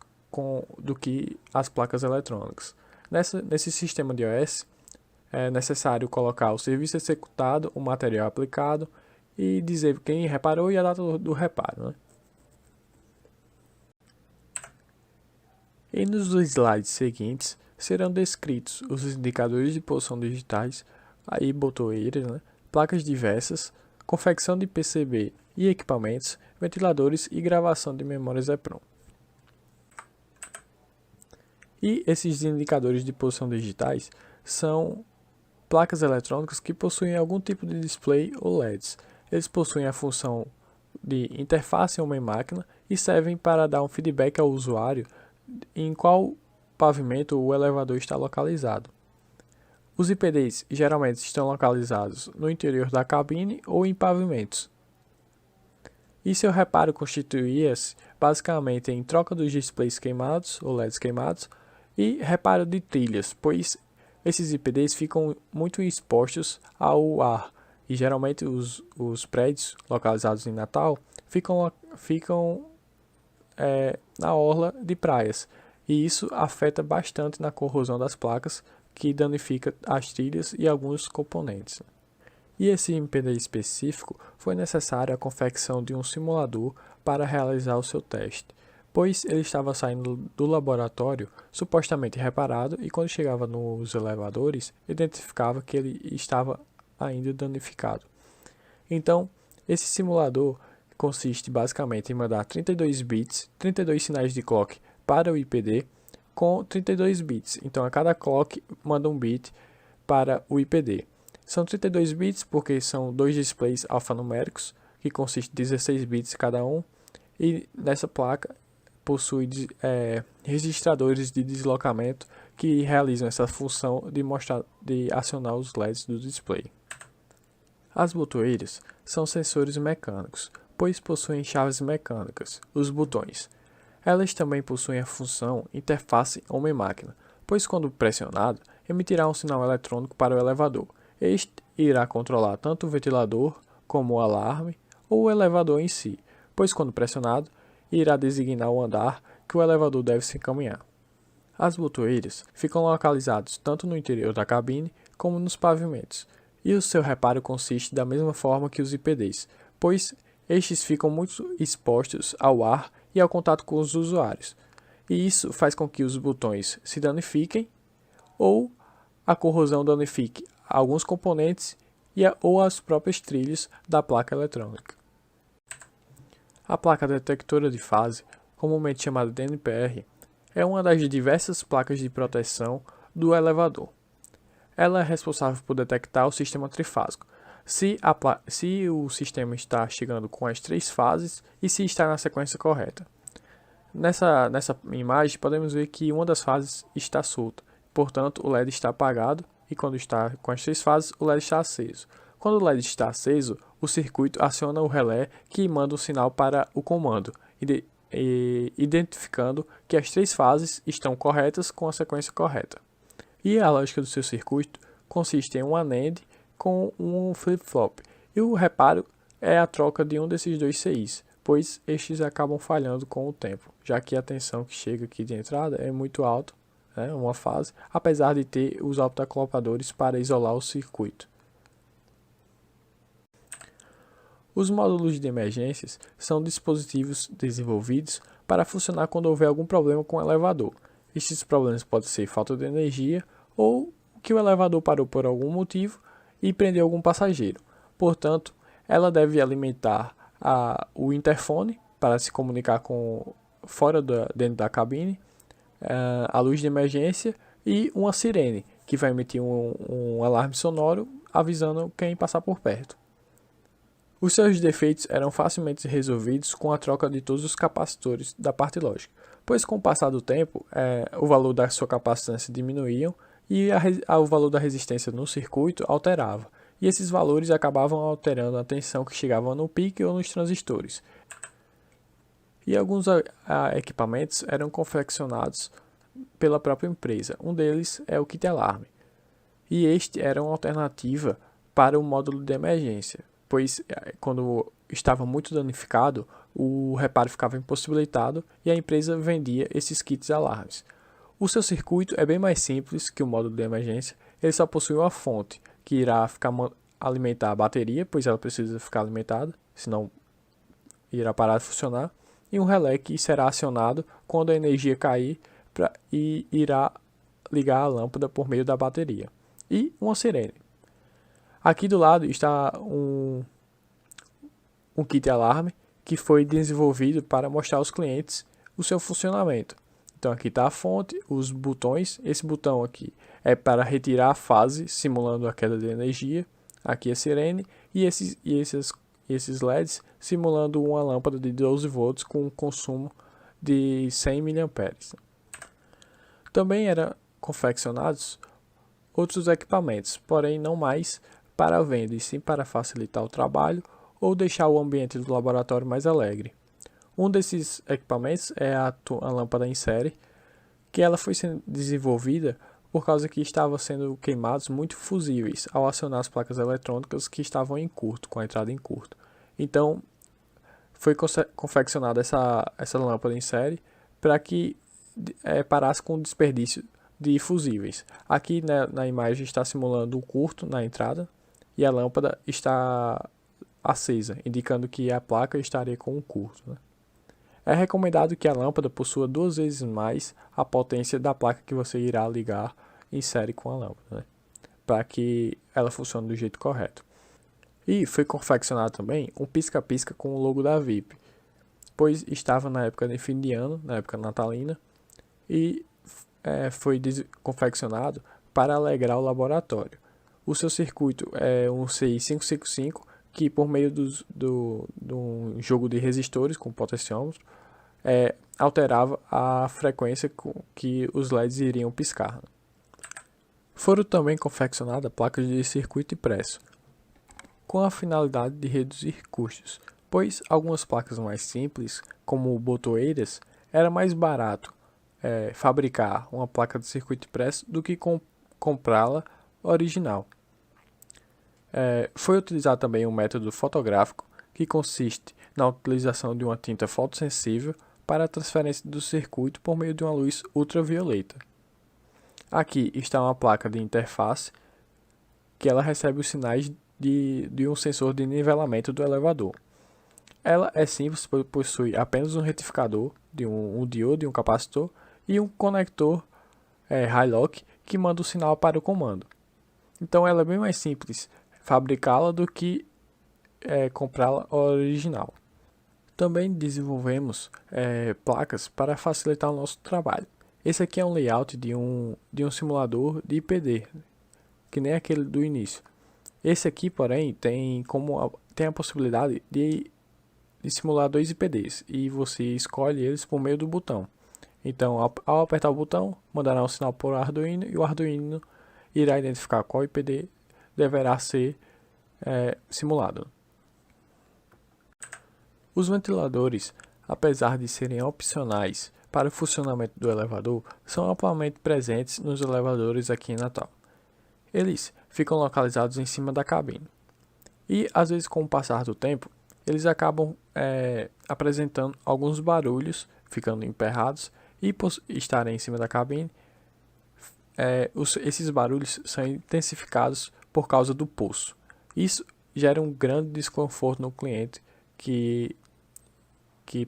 do que as placas eletrônicas. Nesse sistema de OS, é necessário colocar o serviço executado, o material aplicado e dizer quem reparou e a data do reparo, né? E nos slides seguintes serão descritos os indicadores de posição digitais, aí botoeiras, né? Placas diversas, confecção de PCB e equipamentos, ventiladores e gravação de memórias EPROM. E esses indicadores de posição digitais são placas eletrônicas que possuem algum tipo de display ou LEDs. Eles possuem a função de interface homem-máquina e servem para dar um feedback ao usuário em qual pavimento o elevador está localizado. Os IPDs geralmente estão localizados no interior da cabine ou em pavimentos. E seu reparo constituía-se basicamente em troca dos displays queimados ou LEDs queimados e reparo de trilhas, pois esses IPDs ficam muito expostos ao ar e geralmente os prédios localizados em Natal ficam na orla de praias, e isso afeta bastante na corrosão das placas, que danifica as trilhas e alguns componentes. E esse IPD específico foi necessário a confecção de um simulador para realizar o seu teste, pois ele estava saindo do laboratório supostamente reparado e quando chegava nos elevadores identificava que ele estava ainda danificado. Então, esse simulador consiste basicamente em mandar 32 bits, 32 sinais de clock para o IPD com 32 bits. Então, a cada clock manda um bit para o IPD. São 32 bits porque são dois displays alfanuméricos, que consistem de 16 bits cada um, e nessa placa possui registradores de deslocamento que realizam essa função de acionar os LEDs do display. As botoeiras são sensores mecânicos, pois possuem chaves mecânicas, os botões. Elas também possuem a função interface homem-máquina, pois quando pressionado, emitirá um sinal eletrônico para o elevador. Este irá controlar tanto o ventilador como o alarme ou o elevador em si, pois quando pressionado, irá designar o andar que o elevador deve se encaminhar. As botoeiras ficam localizadas tanto no interior da cabine como nos pavimentos, e o seu reparo consiste da mesma forma que os IPDs, pois estes ficam muito expostos ao ar e ao contato com os usuários, e isso faz com que os botões se danifiquem ou a corrosão danifique alguns componentes ou as próprias trilhas da placa eletrônica. A placa detectora de fase, comumente chamada de NPR, é uma das diversas placas de proteção do elevador. Ela é responsável por detectar o sistema trifásico, se o sistema está chegando com as 3 fases e se está na sequência correta. Nessa imagem podemos ver que uma das fases está solta, portanto o LED está apagado e quando está com as 3 fases o LED está aceso. Quando o LED está aceso, o circuito aciona o relé que manda um sinal para o comando, identificando que as 3 fases estão corretas com a sequência correta. E a lógica do seu circuito consiste em um AND com um flip-flop, e o reparo é a troca de um desses dois CIs, pois estes acabam falhando com o tempo, já que a tensão que chega aqui de entrada é muito alta, uma fase, apesar de ter os autoacopladores para isolar o circuito. Os módulos de emergências são dispositivos desenvolvidos para funcionar quando houver algum problema com o elevador. Estes problemas podem ser falta de energia ou que o elevador parou por algum motivo e prendeu algum passageiro. Portanto, ela deve alimentar o interfone para se comunicar com dentro da cabine, a luz de emergência e uma sirene que vai emitir um alarme sonoro avisando quem passar por perto. Os seus defeitos eram facilmente resolvidos com a troca de todos os capacitores da parte lógica, pois com o passar do tempo, o valor da sua capacitância diminuía e o valor da resistência no circuito alterava, e esses valores acabavam alterando a tensão que chegava no pique ou nos transistores. E alguns equipamentos eram confeccionados pela própria empresa, um deles é o kit alarme, e este era uma alternativa para o módulo de emergência, pois quando estava muito danificado, o reparo ficava impossibilitado e a empresa vendia esses kits alarmes. O seu circuito é bem mais simples que o módulo de emergência, ele só possui uma fonte que irá alimentar a bateria, pois ela precisa ficar alimentada, senão irá parar de funcionar, e um relé que será acionado quando a energia cair e irá ligar a lâmpada por meio da bateria, e uma sirene. Aqui do lado está um kit alarme que foi desenvolvido para mostrar aos clientes o seu funcionamento. Então aqui está a fonte, os botões, esse botão aqui é para retirar a fase, simulando a queda de energia, aqui a sirene, e esses LEDs simulando uma lâmpada de 12 volts com um consumo de 100 mA. Também eram confeccionados outros equipamentos, porém não mais para a venda, e sim para facilitar o trabalho ou deixar o ambiente do laboratório mais alegre. Um desses equipamentos é a lâmpada em série, que ela foi sendo desenvolvida por causa que estavam sendo queimados muitos fusíveis ao acionar as placas eletrônicas que estavam em curto, com a entrada em curto. Então, foi confeccionada essa lâmpada em série para que parasse com o desperdício de fusíveis. Aqui, né, na imagem está simulando o curto na entrada e a lâmpada está acesa, indicando que a placa estaria com um curto, né? É recomendado que a lâmpada possua 2 vezes mais a potência da placa que você irá ligar em série com a lâmpada, né? Para que ela funcione do jeito correto. E foi confeccionado também um pisca-pisca com o logo da VIP, pois estava na época de fim de ano, na época natalina, e foi confeccionado para alegrar o laboratório. O seu circuito é um CI 555, que por meio de um jogo de resistores com potenciômetro, alterava a frequência com que os LEDs iriam piscar. Foram também confeccionadas placas de circuito impresso, com a finalidade de reduzir custos, pois algumas placas mais simples, como botoeiras, era mais barato fabricar uma placa de circuito impresso do que comprá-la original. Foi utilizado também um método fotográfico que consiste na utilização de uma tinta fotossensível para a transferência do circuito por meio de uma luz ultravioleta. Aqui está uma placa de interface que ela recebe os sinais de um sensor de nivelamento do elevador. Ela é simples, possui apenas um retificador, um diodo e um capacitor, e um conector high-lock que manda o sinal para o comando. Então ela é bem mais simples fabricá-la do que comprá-la original. Também desenvolvemos placas para facilitar o nosso trabalho. Esse aqui é um layout de um simulador de IPD, que nem aquele do início. Esse aqui, porém, tem a possibilidade de simular 2 IPDs, e você escolhe eles por meio do botão. Então, ao apertar o botão, mandará um sinal para o Arduino, e o Arduino irá identificar qual IPD deverá ser simulado. Os ventiladores, apesar de serem opcionais para o funcionamento do elevador, são amplamente presentes nos elevadores aqui em Natal. Eles ficam localizados em cima da cabine. E, às vezes, com o passar do tempo, eles acabam apresentando alguns barulhos, ficando emperrados, e por estarem em cima da cabine, esses barulhos são intensificados por causa do pulso. Isso gera um grande desconforto no cliente que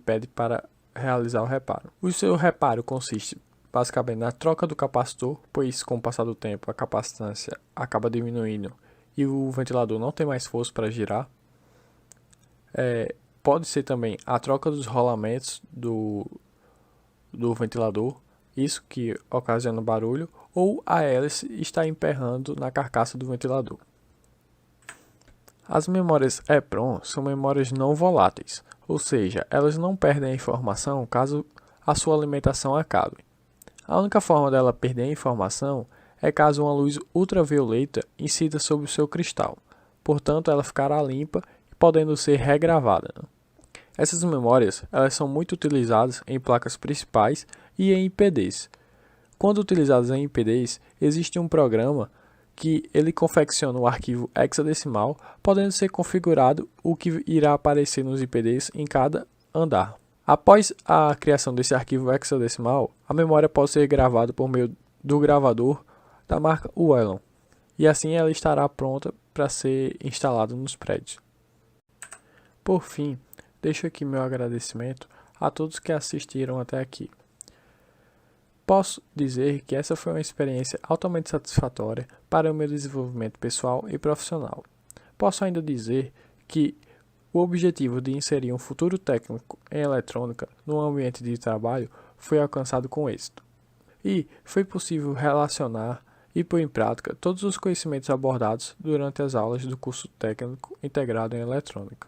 pede para realizar o reparo. O seu reparo consiste basicamente na troca do capacitor, pois com o passar do tempo a capacitância acaba diminuindo e o ventilador não tem mais força para girar. Pode ser também a troca dos rolamentos do ventilador, isso que ocasiona barulho, ou a hélice está emperrando na carcaça do ventilador. As memórias EEPROM são memórias não voláteis, ou seja, elas não perdem a informação caso a sua alimentação acabe. A única forma dela perder a informação é caso uma luz ultravioleta incida sobre o seu cristal, portanto ela ficará limpa e podendo ser regravada. Essas memórias elas são muito utilizadas em placas principais e em IPDs. Quando utilizadas em IPDs, existe um programa que ele confecciona o arquivo hexadecimal, podendo ser configurado o que irá aparecer nos IPDs em cada andar. Após a criação desse arquivo hexadecimal, a memória pode ser gravada por meio do gravador da marca Uelon, e assim ela estará pronta para ser instalada nos prédios. Por fim, deixo aqui meu agradecimento a todos que assistiram até aqui. Posso dizer que essa foi uma experiência altamente satisfatória para o meu desenvolvimento pessoal e profissional. Posso ainda dizer que o objetivo de inserir um futuro técnico em eletrônica no ambiente de trabalho foi alcançado com êxito. E foi possível relacionar e pôr em prática todos os conhecimentos abordados durante as aulas do curso técnico integrado em eletrônica.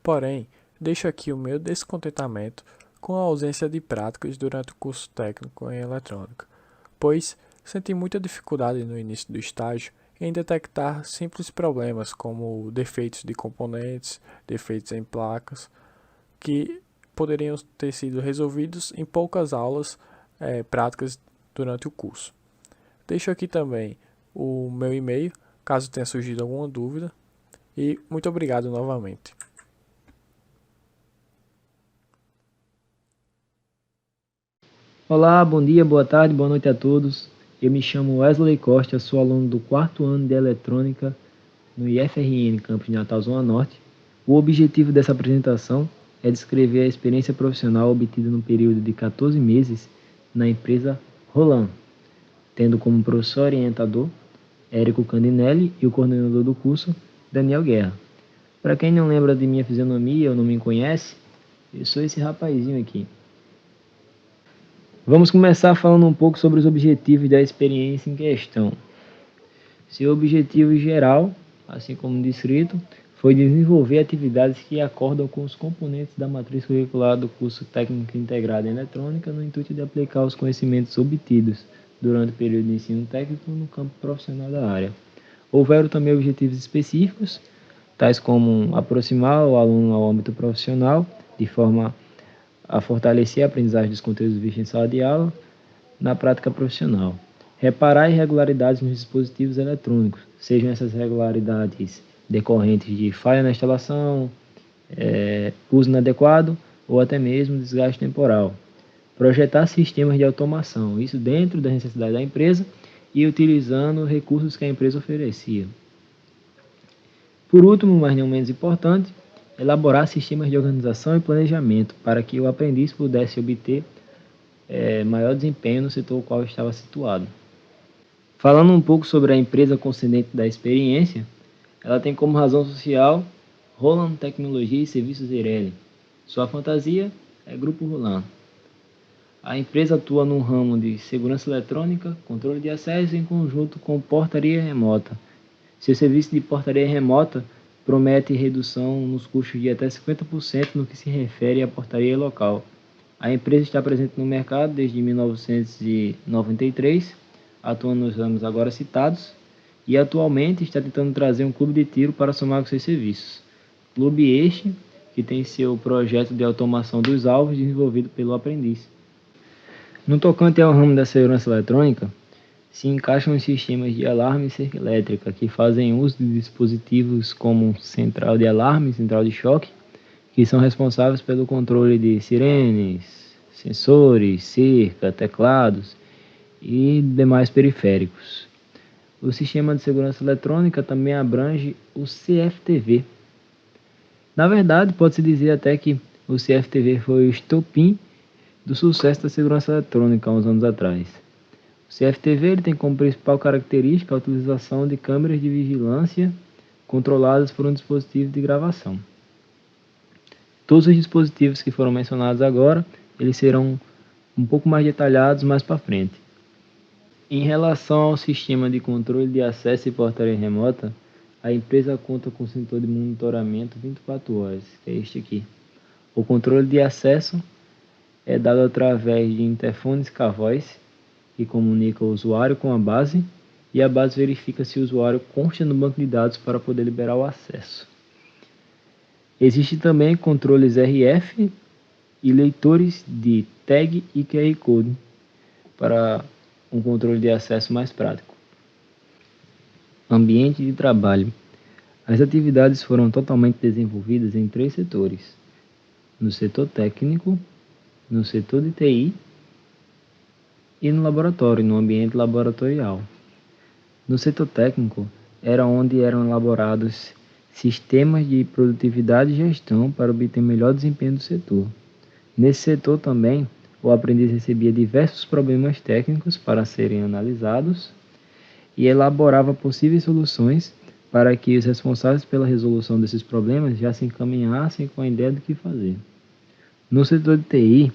Porém, deixo aqui o meu descontentamento com a ausência de práticas durante o curso técnico em eletrônica, pois senti muita dificuldade no início do estágio em detectar simples problemas como defeitos de componentes, defeitos em placas, que poderiam ter sido resolvidos em poucas aulas práticas durante o curso. Deixo aqui também o meu e-mail, caso tenha surgido alguma dúvida, e muito obrigado novamente. Olá, bom dia, boa tarde, boa noite a todos. Eu me chamo Wesley Costa, sou aluno do 4º ano de Eletrônica no IFRN, Campus de Natal, Zona Norte. O objetivo dessa apresentação é descrever a experiência profissional obtida no período de 14 meses na empresa Roland, tendo como professor orientador Érico Candinelli e o coordenador do curso, Daniel Guerra. Para quem não lembra de minha fisionomia ou não me conhece, eu sou esse rapazinho aqui. Vamos começar falando um pouco sobre os objetivos da experiência em questão. Seu objetivo geral, assim como descrito, foi desenvolver atividades que acordam com os componentes da matriz curricular do curso técnico integrado em eletrônica no intuito de aplicar os conhecimentos obtidos durante o período de ensino técnico no campo profissional da área. Houveram também objetivos específicos, tais como aproximar o aluno ao âmbito profissional, de forma a fortalecer a aprendizagem dos conteúdos vistos em sala de aula na prática profissional. Reparar irregularidades nos dispositivos eletrônicos, sejam essas irregularidades decorrentes de falha na instalação, uso inadequado ou até mesmo desgaste temporal. Projetar sistemas de automação, isso dentro das necessidades da empresa e utilizando recursos que a empresa oferecia. Por último, mas não menos importante, elaborar sistemas de organização e planejamento para que o aprendiz pudesse obter maior desempenho no setor no qual estava situado. Falando um pouco sobre a empresa concedente da experiência, ela tem como razão social Roland Tecnologia e Serviços Eireli. Sua fantasia é Grupo Roland. A empresa atua no ramo de segurança eletrônica, controle de acesso em conjunto com portaria remota. Seu serviço de portaria remota promete redução nos custos de até 50% no que se refere à portaria local. A empresa está presente no mercado desde 1993, atuando nos ramos agora citados, e atualmente está tentando trazer um clube de tiro para somar com seus serviços. Clube este que tem seu projeto de automação dos alvos desenvolvido pelo aprendiz. No tocante ao ramo da segurança eletrônica, se encaixam os sistemas de alarme e cerca elétrica, que fazem uso de dispositivos como central de alarme e central de choque, que são responsáveis pelo controle de sirenes, sensores, cerca, teclados e demais periféricos. O sistema de segurança eletrônica também abrange o CFTV. Na verdade, pode-se dizer até que o CFTV foi o estopim do sucesso da segurança eletrônica há uns anos atrás. O CFTV ele tem como principal característica a utilização de câmeras de vigilância controladas por um dispositivo de gravação. Todos os dispositivos que foram mencionados agora, eles serão um pouco mais detalhados mais para frente. Em relação ao sistema de controle de acesso e portaria remota, a empresa conta com um sensor de monitoramento 24 horas, que é este aqui. O controle de acesso é dado através de interfones K-Voice, que comunica o usuário com a base, e a base verifica se o usuário consta no banco de dados para poder liberar o acesso. Existem também controles RF e leitores de tag e QR Code para um controle de acesso mais prático. Ambiente de trabalho. As atividades foram totalmente desenvolvidas em 3 setores: no setor técnico, no setor de TI e no laboratório, no ambiente laboratorial. No setor técnico, era onde eram elaborados sistemas de produtividade e gestão para obter melhor desempenho do setor. Nesse setor também, o aprendiz recebia diversos problemas técnicos para serem analisados e elaborava possíveis soluções para que os responsáveis pela resolução desses problemas já se encaminhassem com a ideia do que fazer. No setor de TI,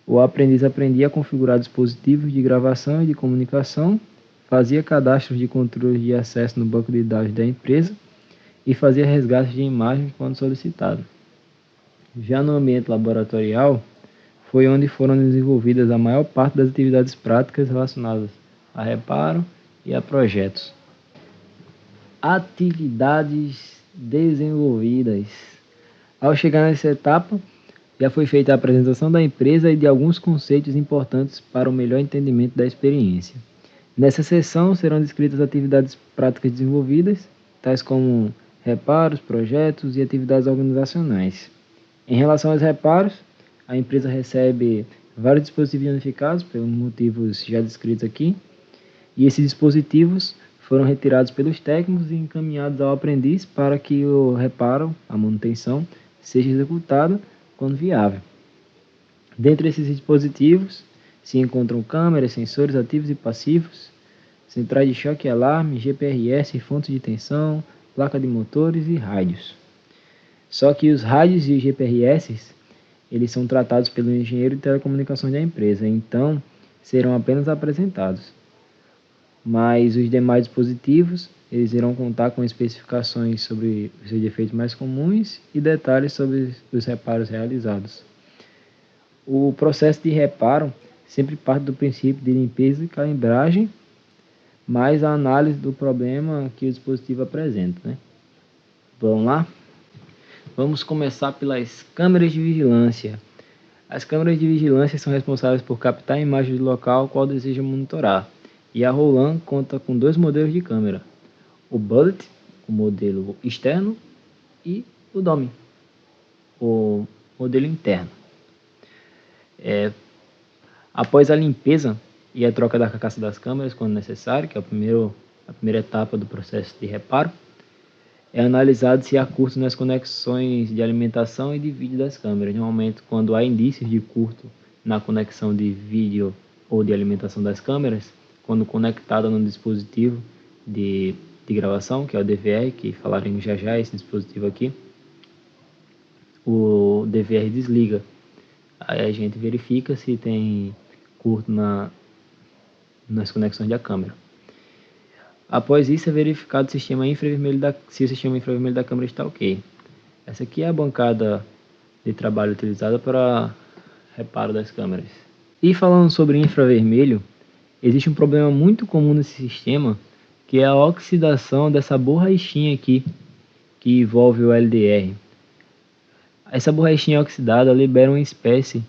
o aprendiz aprendia a configurar dispositivos de gravação e de comunicação, fazia cadastros de controle de acesso no banco de dados da empresa e fazia resgate de imagens quando solicitado. Já no ambiente laboratorial, foi onde foram desenvolvidas a maior parte das atividades práticas relacionadas a reparo e a projetos. Atividades desenvolvidas. Ao chegar nessa etapa, já foi feita a apresentação da empresa e de alguns conceitos importantes para o melhor entendimento da experiência. Nessa sessão serão descritas atividades práticas desenvolvidas, tais como reparos, projetos e atividades organizacionais. Em relação aos reparos, a empresa recebe vários dispositivos danificados, pelos motivos já descritos aqui, e esses dispositivos foram retirados pelos técnicos e encaminhados ao aprendiz para que o reparo, a manutenção, seja executada quando viável. Dentre esses dispositivos se encontram câmeras, sensores ativos e passivos, centrais de choque e alarme, GPRS, fontes de tensão, placa de motores e rádios. Só que os rádios e os GPRS, eles são tratados pelo engenheiro de telecomunicações da empresa, então serão apenas apresentados. Mas os demais dispositivos, eles irão contar com especificações sobre os seus defeitos mais comuns e detalhes sobre os reparos realizados. O processo de reparo sempre parte do princípio de limpeza e calibragem, mais a análise do problema que o dispositivo apresenta, né? Vamos lá? Vamos começar pelas câmeras de vigilância. As câmeras de vigilância são responsáveis por captar a imagem do local qual deseja monitorar. E a Roland conta com 2 modelos de câmera: o Bullet, o modelo externo, e o Dome, o modelo interno. Após a limpeza e a troca da carcaça das câmeras, quando necessário, que é a primeira etapa do processo de reparo, é analisado se há curto nas conexões de alimentação e de vídeo das câmeras. Normalmente, quando há indícios de curto na conexão de vídeo ou de alimentação das câmeras, quando conectada no dispositivo de gravação, que é o DVR, que falaremos já esse dispositivo aqui, o DVR desliga. Aí a gente verifica se tem curto nas conexões da câmera. Após isso é verificado se o sistema infravermelho da câmera está ok. Essa aqui é a bancada de trabalho utilizada para reparo das câmeras. E falando sobre infravermelho, existe um problema muito comum nesse sistema, que é a oxidação dessa borrachinha aqui, que envolve o LDR. Essa borrachinha oxidada libera uma espécie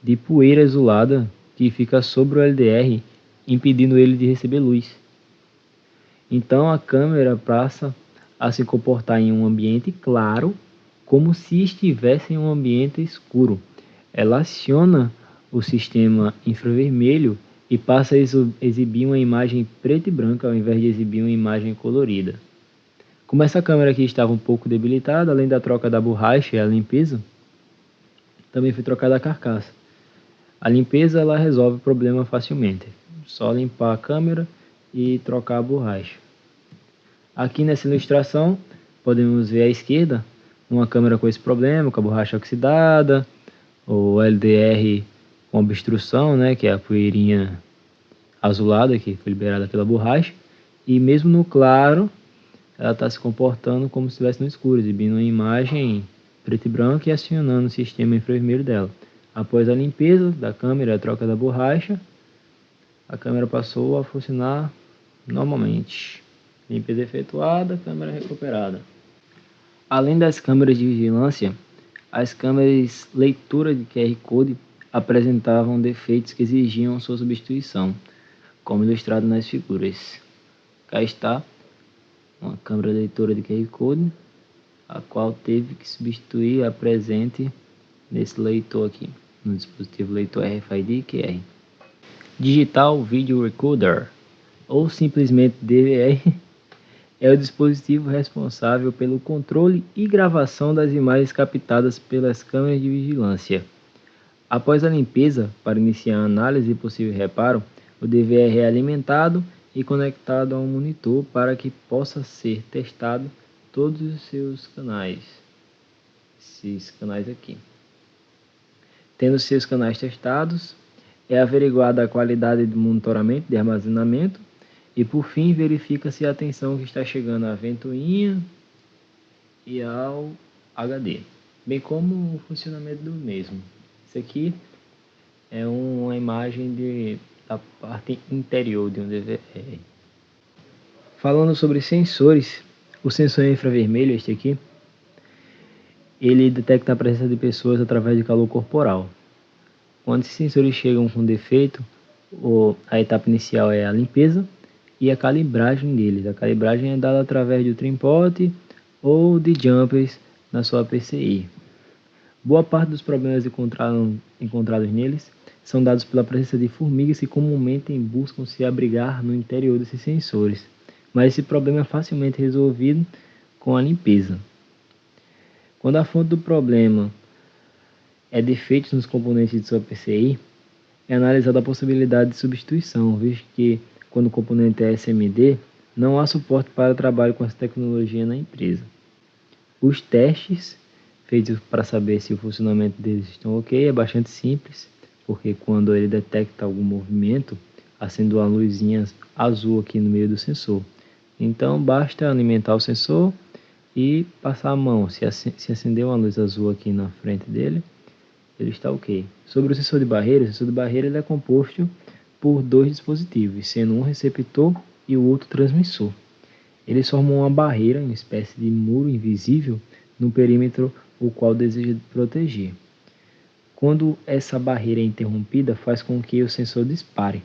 de poeira azulada que fica sobre o LDR, impedindo ele de receber luz. Então a câmera passa a se comportar em um ambiente claro, como se estivesse em um ambiente escuro. Ela aciona o sistema infravermelho e passa a exibir uma imagem preta e branca ao invés de exibir uma imagem colorida. Como essa câmera aqui estava um pouco debilitada, além da troca da borracha e a limpeza, também foi trocada a carcaça. A limpeza ela resolve o problema facilmente, só limpar a câmera e trocar a borracha. Aqui nessa ilustração podemos ver à esquerda uma câmera com esse problema, com a borracha oxidada, o LDR com obstrução, né, que é a poeirinha azulada que foi liberada pela borracha, e mesmo no claro ela está se comportando como se estivesse no escuro, exibindo uma imagem preto e branco e acionando o sistema infravermelho dela. Após a limpeza da câmera e a troca da borracha, a câmera passou a funcionar normalmente. Limpeza efetuada, câmera recuperada. Além das câmeras de vigilância, as câmeras leitura de QR Code apresentavam defeitos que exigiam sua substituição, como ilustrado nas figuras. Cá está uma câmera leitora de QR Code, a qual teve que substituir a presente nesse leitor aqui, no dispositivo leitor RFID QR. Digital Video Recorder, ou simplesmente DVR, é o dispositivo responsável pelo controle e gravação das imagens captadas pelas câmeras de vigilância. Após a limpeza, para iniciar a análise e possível reparo, o DVR é alimentado e conectado a um monitor para que possa ser testado todos os seus canais. Esses canais aqui. Tendo seus canais testados, é averiguada a qualidade de monitoramento de armazenamento e, por fim, verifica-se a tensão que está chegando à ventoinha e ao HD, bem como o funcionamento do mesmo. Isso aqui é uma imagem da parte interior de um DVR. Falando sobre sensores, o sensor infravermelho, este aqui, ele detecta a presença de pessoas através de calor corporal. Quando esses sensores chegam com defeito, a etapa inicial é a limpeza e a calibragem deles. A calibragem é dada através do trim-pot ou de jumpers na sua PCI. Boa parte dos problemas encontrados neles são dados pela presença de formigas que comumente buscam se abrigar no interior desses sensores, mas esse problema é facilmente resolvido com a limpeza. Quando a fonte do problema é defeitos nos componentes de sua PCI, é analisada a possibilidade de substituição, visto que, quando o componente é SMD, não há suporte para trabalho com essa tecnologia na empresa. Os testes feitos para saber se o funcionamento deles estão ok é bastante simples, porque quando ele detecta algum movimento, acende uma luzinha azul aqui no meio do sensor. Então basta alimentar o sensor e passar a mão. Se acender uma luz azul aqui na frente dele, ele está ok. Sobre o sensor de barreira, o sensor de barreira ele é composto por dois dispositivos, sendo um receptor e o outro transmissor. Eles formam uma barreira, uma espécie de muro invisível, no perímetro o qual deseja proteger. Quando essa barreira é interrompida, faz com que o sensor dispare.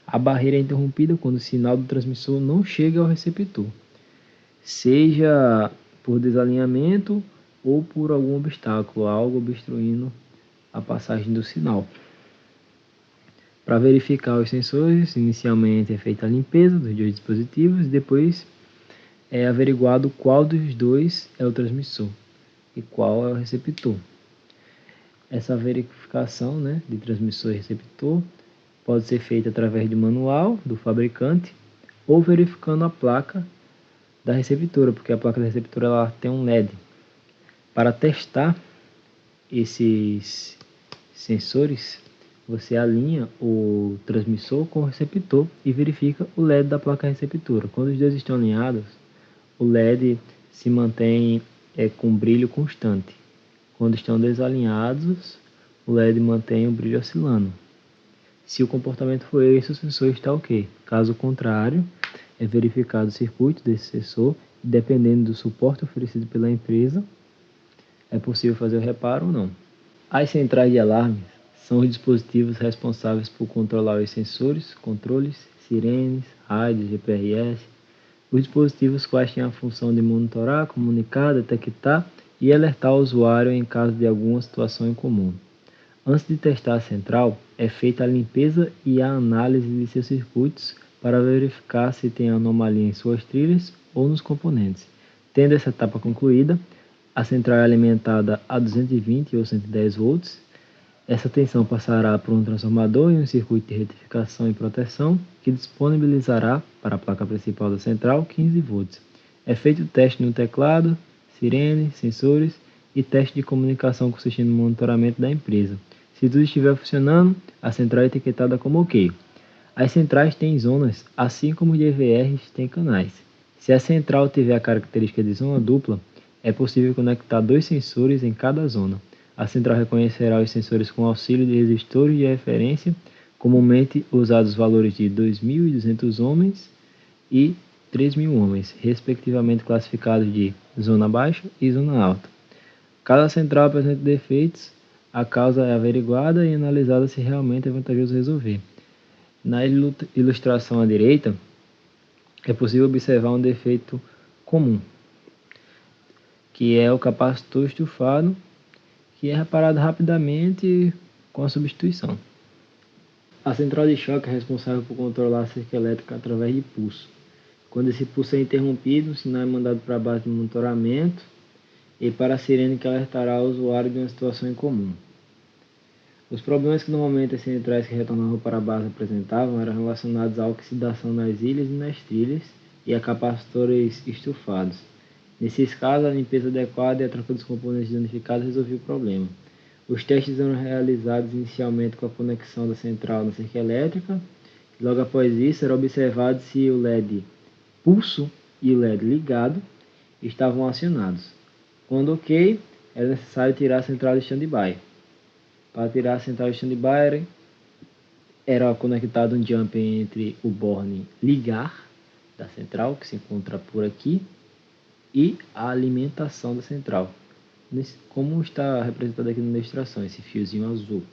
A barreira é interrompida quando o sinal do transmissor não chega ao receptor, seja por desalinhamento ou por algum obstáculo, algo obstruindo a passagem do sinal. Para verificar os sensores, inicialmente é feita a limpeza dos dois dispositivos, depois é averiguado qual dos dois é o transmissor e qual é o receptor. Essa verificação, de transmissor e receptor pode ser feita através de manual do fabricante ou verificando a placa da receptora, porque a placa da receptora ela tem um LED. Para testar esses sensores, você alinha o transmissor com o receptor e verifica o LED da placa receptora. Quando os dois estão alinhados, o LED se mantém com brilho constante. Quando estão desalinhados, o LED mantém o brilho oscilando. Se o comportamento for esse, o sensor está ok. Caso contrário, é verificado o circuito desse sensor e, dependendo do suporte oferecido pela empresa, é possível fazer o reparo ou não. As centrais de alarmes são os dispositivos responsáveis por controlar os sensores, controles, sirenes, rádios, GPRS, os dispositivos quais têm a função de monitorar, comunicar, detectar e alertar o usuário em caso de alguma situação incomum. Antes de testar a central, é feita a limpeza e a análise de seus circuitos para verificar se tem anomalia em suas trilhas ou nos componentes. Tendo essa etapa concluída, a central é alimentada a 220 ou 110 volts. Essa tensão passará por um transformador e um circuito de retificação e proteção que disponibilizará para a placa principal da central 15 volts. É feito o teste no teclado, sirene, sensores e teste de comunicação consistindo no monitoramento da empresa. Se tudo estiver funcionando, a central é etiquetada como OK. As centrais têm zonas, assim como os DVRs têm canais. Se a central tiver a característica de zona dupla, é possível conectar dois sensores em cada zona. A central reconhecerá os sensores com auxílio de resistores de referência, comumente usados valores de 2.200 ohms e 3.000 ohms, respectivamente classificados de zona baixa e zona alta. Cada central apresenta defeitos, a causa é averiguada e analisada se realmente é vantajoso resolver. Na ilustração à direita, é possível observar um defeito comum, que é o capacitor estufado, que é reparado rapidamente com a substituição. A central de choque é responsável por controlar a cerca elétrica através de pulso. Quando esse pulso é interrompido, o sinal é mandado para a base de monitoramento e para a sirene que alertará o usuário de uma situação incomum. Os problemas que normalmente as centrais que retornavam para a base apresentavam eram relacionados à oxidação nas ilhas e nas trilhas e a capacitores estufados. Nesses casos, a limpeza adequada e a troca dos componentes danificados resolvia o problema. Os testes eram realizados inicialmente com a conexão da central na cerca elétrica. Logo após isso, era observado se o LED pulso e o LED ligado estavam acionados. Quando ok, era necessário tirar a central de stand-by. Para tirar a central de stand-by, era conectado um jumper entre o borne ligar da central, que se encontra por aqui, e a alimentação da central, como está representado aqui na ilustração, esse fiozinho azul.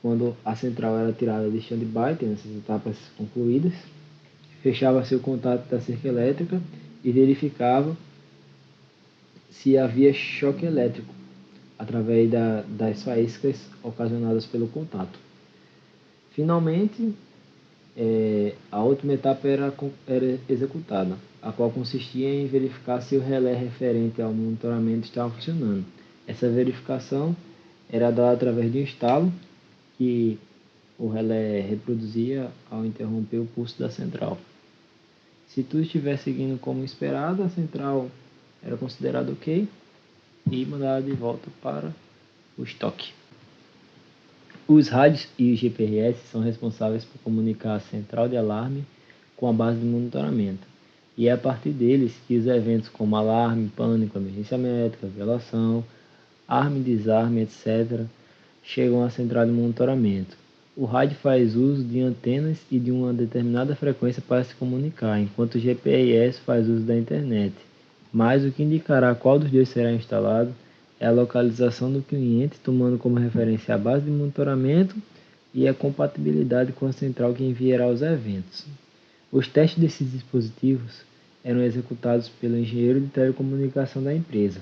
Quando a central era tirada de stand-by, tendo essas etapas concluídas, fechava-se o contato da cerca elétrica e verificava se havia choque elétrico através das faíscas ocasionadas pelo contato. Finalmente, a última etapa era executada, a qual consistia em verificar se o relé referente ao monitoramento estava funcionando. Essa verificação era dada através de um estalo que o relé reproduzia ao interromper o pulso da central. Se tudo estiver seguindo como esperado, a central era considerada ok e mandada de volta para o estoque. Os rádios e os GPRS são responsáveis por comunicar a central de alarme com a base de monitoramento, e é a partir deles que os eventos como alarme, pânico, emergência médica, violação, arme, desarme, etc., chegam à central de monitoramento. O rádio faz uso de antenas e de uma determinada frequência para se comunicar, enquanto o GPRS faz uso da internet. Mas o que indicará qual dos dois será instalado é a localização do cliente, tomando como referência a base de monitoramento e a compatibilidade com a central que enviará os eventos. Os testes desses dispositivos eram executados pelo engenheiro de telecomunicação da empresa,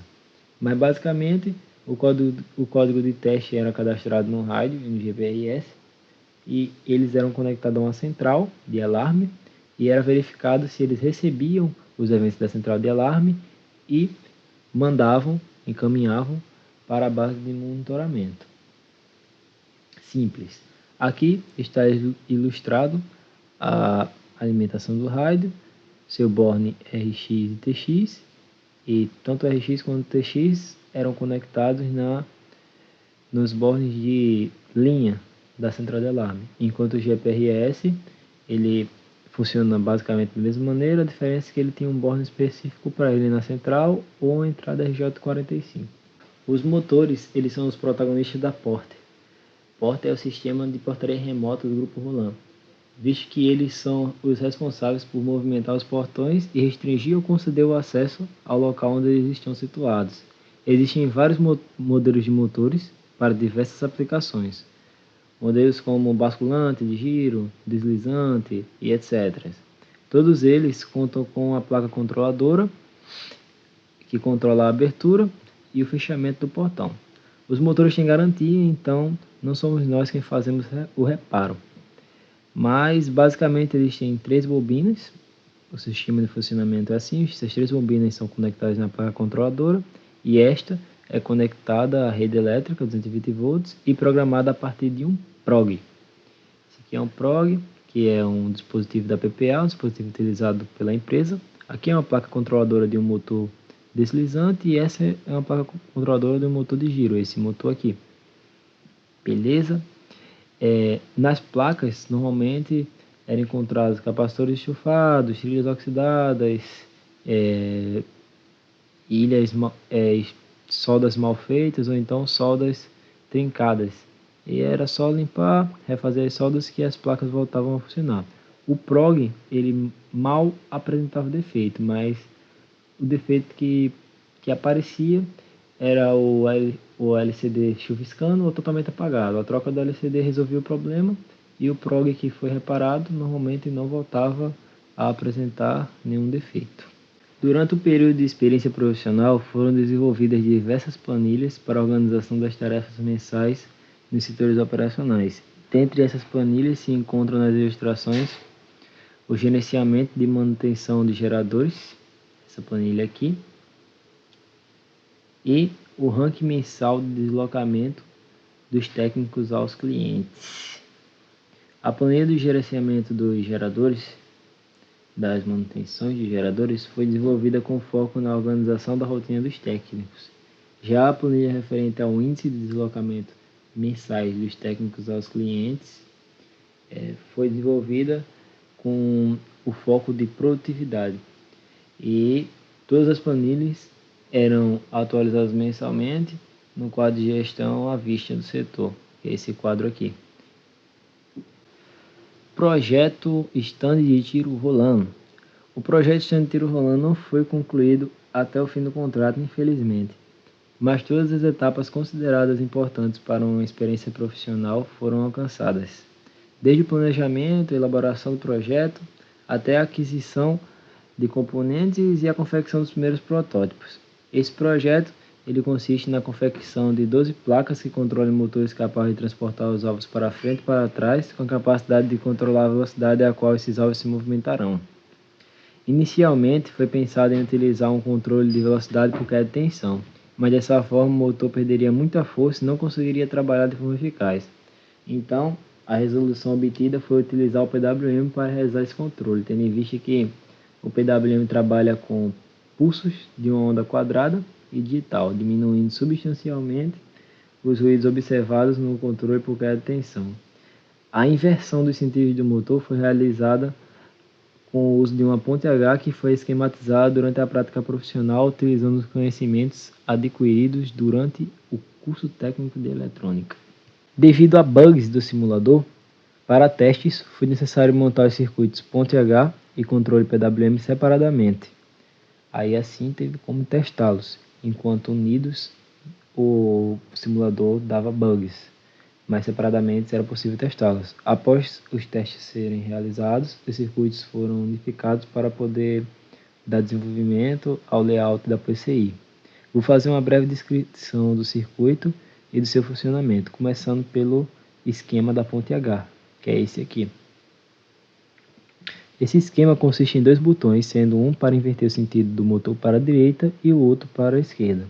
mas basicamente o código de teste era cadastrado no rádio e no GPRS, e eles eram conectados a uma central de alarme e era verificado se eles recebiam os eventos da central de alarme e encaminhavam para a base de monitoramento. Simples. Aqui está ilustrado a alimentação do rádio, seu borne RX e TX, e tanto RX quanto TX eram conectados nos bornes de linha da central de alarme, enquanto o GPRS ele funciona basicamente da mesma maneira, a diferença é que ele tem um borne específico para ele na central ou a entrada RJ45. Os motores eles são os protagonistas da Porter. Porter é o sistema de portaria remota do Grupo Roland, visto que eles são os responsáveis por movimentar os portões e restringir ou conceder o acesso ao local onde eles estão situados. Existem vários modelos de motores para diversas aplicações. Modelos como basculante de giro, deslizante e etc. Todos eles contam com a placa controladora, que controla a abertura e o fechamento do portão. Os motores têm garantia, então não somos nós quem fazemos o reparo. Mas basicamente eles têm 3 bobinas. O sistema de funcionamento é assim: essas 3 bobinas são conectadas na placa controladora e esta é conectada à rede elétrica 220 volts e programada a partir de um PROG. Esse aqui é um PROG, que é um dispositivo da PPA, um dispositivo utilizado pela empresa. Aqui é uma placa controladora de um motor deslizante e essa é uma placa controladora de um motor de giro, esse motor aqui. Beleza? Nas placas, normalmente eram encontrados capacitores estufados, trilhas oxidadas, soldas mal feitas ou então soldas trincadas. E era só limpar, refazer as soldas que as placas voltavam a funcionar. O PROG, ele mal apresentava defeito, mas o defeito que aparecia era o LCD chuviscando ou totalmente apagado. A troca do LCD resolvia o problema e o PROG que foi reparado normalmente não voltava a apresentar nenhum defeito. Durante o período de experiência profissional, foram desenvolvidas diversas planilhas para a organização das tarefas mensais nos setores operacionais. Dentre essas planilhas se encontram nas ilustrações o gerenciamento de manutenção de geradores, essa planilha aqui, e o ranking mensal de deslocamento dos técnicos aos clientes. A planilha do gerenciamento dos geradores, das manutenções de geradores, foi desenvolvida com foco na organização da rotina dos técnicos. Já a planilha referente ao índice de deslocamento mensais dos técnicos aos clientes foi desenvolvida com o foco de produtividade. E todas as planilhas eram atualizadas mensalmente no quadro de gestão à vista do setor, que é esse quadro aqui. Projeto Stand de Tiro Rolando. O projeto Stand de Tiro Rolando não foi concluído até o fim do contrato, infelizmente, mas todas as etapas consideradas importantes para uma experiência profissional foram alcançadas, desde o planejamento, a elaboração do projeto, até a aquisição de componentes e a confecção dos primeiros protótipos. Esse projeto ele consiste na confecção de 12 placas que controlam motores capazes de transportar os alvos para frente e para trás, com a capacidade de controlar a velocidade a qual esses alvos se movimentarão. Inicialmente, foi pensado em utilizar um controle de velocidade por queda de tensão, mas dessa forma o motor perderia muita força e não conseguiria trabalhar de forma eficaz. Então, a resolução obtida foi utilizar o PWM para realizar esse controle, tendo em vista que o PWM trabalha com pulsos de uma onda quadrada e digital, diminuindo substancialmente os ruídos observados no controle por queda de tensão. A inversão dos sentidos do motor foi realizada com o uso de uma ponte H que foi esquematizada durante a prática profissional, utilizando os conhecimentos adquiridos durante o curso técnico de eletrônica. Devido a bugs do simulador, para testes foi necessário montar os circuitos ponte H e controle PWM separadamente. Aí assim teve como testá-los, enquanto unidos o simulador dava bugs, mas separadamente era possível testá-los. Após os testes serem realizados, os circuitos foram unificados para poder dar desenvolvimento ao layout da PCI. Vou fazer uma breve descrição do circuito e do seu funcionamento, começando pelo esquema da ponte H, que é esse aqui. Esse esquema consiste em dois botões, sendo um para inverter o sentido do motor para a direita e o outro para a esquerda.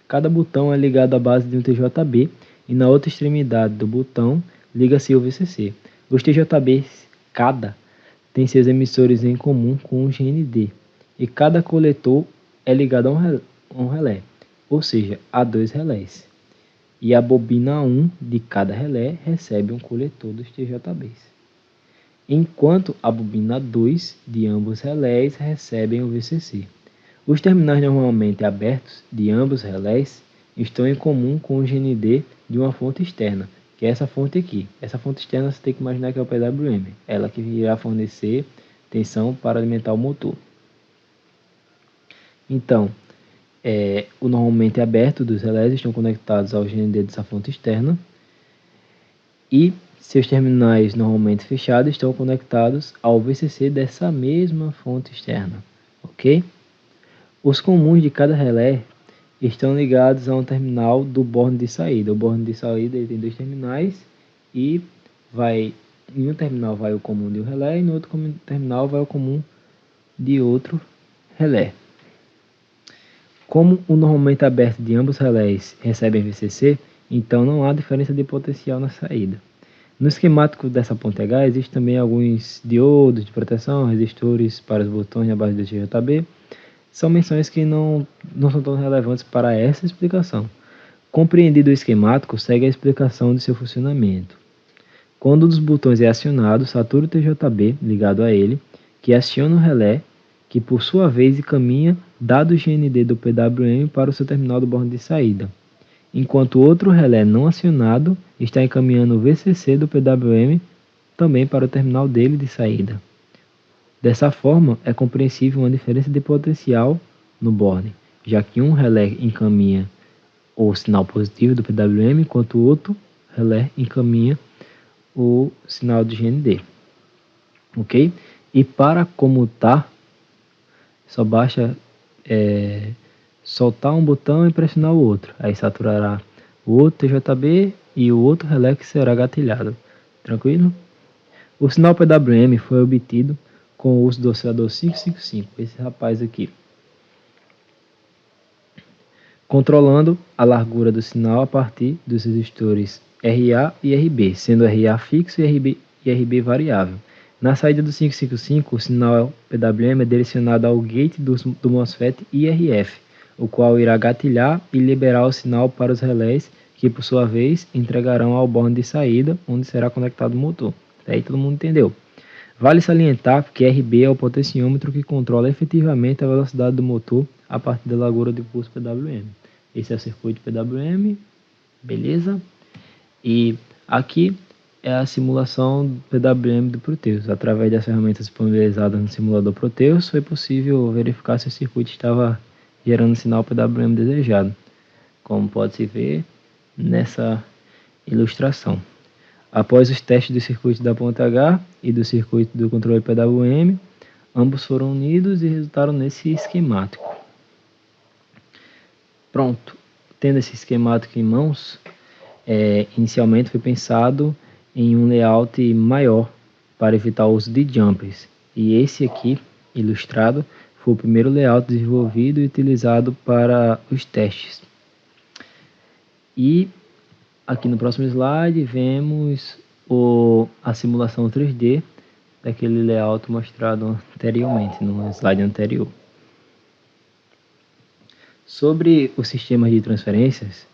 Cada botão é ligado à base de um TJB e na outra extremidade do botão liga-se o VCC. Os TJBs, cada, tem seus emissores em comum com o GND e cada coletor é ligado a um relé, ou seja, a dois relés. E a bobina 1 de cada relé recebe um coletor dos TJBs, enquanto a bobina 2 de ambos relés recebem o VCC. Os terminais normalmente abertos de ambos relés estão em comum com o GND de uma fonte externa, que é essa fonte aqui. Essa fonte externa você tem que imaginar que é o PWM, ela que irá fornecer tensão para alimentar o motor. Então, o normalmente aberto dos relés estão conectados ao GND dessa fonte externa e seus terminais normalmente fechados estão conectados ao VCC dessa mesma fonte externa, ok? Os comuns de cada relé estão ligados a um terminal do borne de saída. O borne de saída ele tem dois terminais e em um terminal vai o comum de um relé e no outro terminal vai o comum de outro relé. Como o normalmente aberto de ambos relés recebem VCC, então não há diferença de potencial na saída. No esquemático dessa ponte H existem também alguns diodos de proteção, resistores para os botões na base do TJB. São menções que não são tão relevantes para essa explicação. Compreendido o esquemático, segue a explicação de seu funcionamento. Quando um dos botões é acionado, satura o TJB ligado a ele, que aciona o relé, que por sua vez encaminha dados GND do PWM para o seu terminal do borne de saída, enquanto outro relé não acionado está encaminhando o VCC do PWM também para o terminal dele de saída. Dessa forma, é compreensível uma diferença de potencial no borne, já que um relé encaminha o sinal positivo do PWM, enquanto o outro relé encaminha o sinal do GND. Ok? E para comutar, só basta soltar um botão e pressionar o outro. Aí saturará o outro TJB e o outro relé que será gatilhado. Tranquilo? O sinal PWM foi obtido com o uso do oscilador 555, esse rapaz aqui, controlando a largura do sinal a partir dos resistores RA e RB, sendo RA fixo e RB variável. Na saída do 555, o sinal PWM é direcionado ao gate do MOSFET IRF, o qual irá gatilhar e liberar o sinal para os relés, que por sua vez entregarão ao borne de saída, onde será conectado o motor. Até aí todo mundo entendeu. Vale salientar que RB é o potenciômetro que controla efetivamente a velocidade do motor a partir da largura de pulso PWM. Esse é o circuito PWM, beleza? E aqui é a simulação do PWM do Proteus. Através das ferramentas disponibilizadas no simulador Proteus, foi possível verificar se o circuito estava gerando o sinal PWM desejado, como pode-se ver nessa ilustração. Após os testes do circuito da ponta H e do circuito do controle PWM, ambos foram unidos e resultaram nesse esquemático. Pronto, tendo esse esquemático em mãos, inicialmente foi pensado em um layout maior para evitar o uso de jumpers. E esse aqui, ilustrado, foi o primeiro layout desenvolvido e utilizado para os testes. E aqui no próximo slide vemos a simulação 3D daquele layout mostrado anteriormente, no slide anterior. Sobre os sistemas de transferências,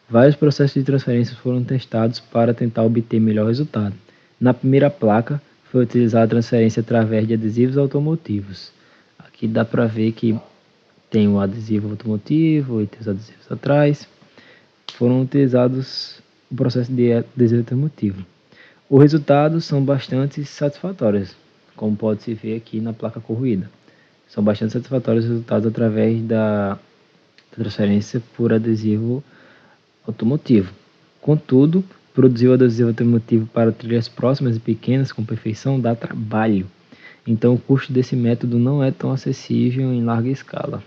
vários processos de transferência foram testados para tentar obter melhor resultado. Na primeira placa, foi utilizada a transferência através de adesivos automotivos. Aqui dá para ver que tem o adesivo automotivo e tem os adesivos atrás. Foram utilizados o processo de adesivo automotivo. Os resultados são bastante satisfatórios, como pode-se ver aqui na placa corroída. São bastante satisfatórios os resultados através da transferência por adesivo automotivo. Contudo, produzir o adesivo automotivo para trilhas próximas e pequenas com perfeição dá trabalho. Então o custo desse método não é tão acessível em larga escala.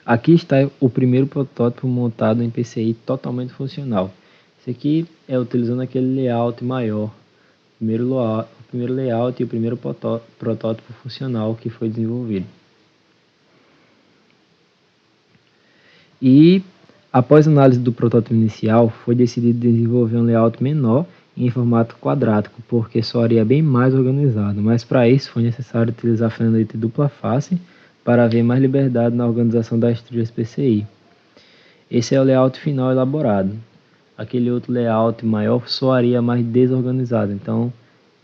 Aqui está o primeiro protótipo montado em PCI totalmente funcional. Esse aqui é utilizando aquele layout maior, o primeiro layout e o primeiro protótipo funcional que foi desenvolvido. E após análise do protótipo inicial, foi decidido desenvolver um layout menor em formato quadrático, porque soaria bem mais organizado, mas para isso foi necessário utilizar a fenolite dupla face para haver mais liberdade na organização das trilhas PCI. Esse é o layout final elaborado. Aquele outro layout maior soaria mais desorganizado, então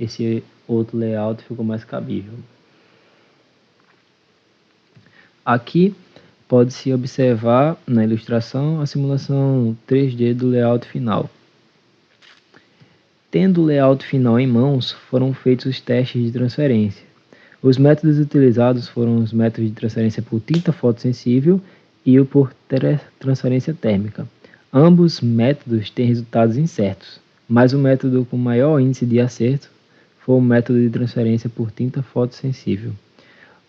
esse outro layout ficou mais cabível. Aqui pode-se observar na ilustração a simulação 3D do layout final. Tendo o layout final em mãos, foram feitos os testes de transferência. Os métodos utilizados foram os métodos de transferência por tinta fotossensível e o por transferência térmica. Ambos métodos têm resultados incertos, mas o método com maior índice de acerto foi o método de transferência por tinta fotossensível.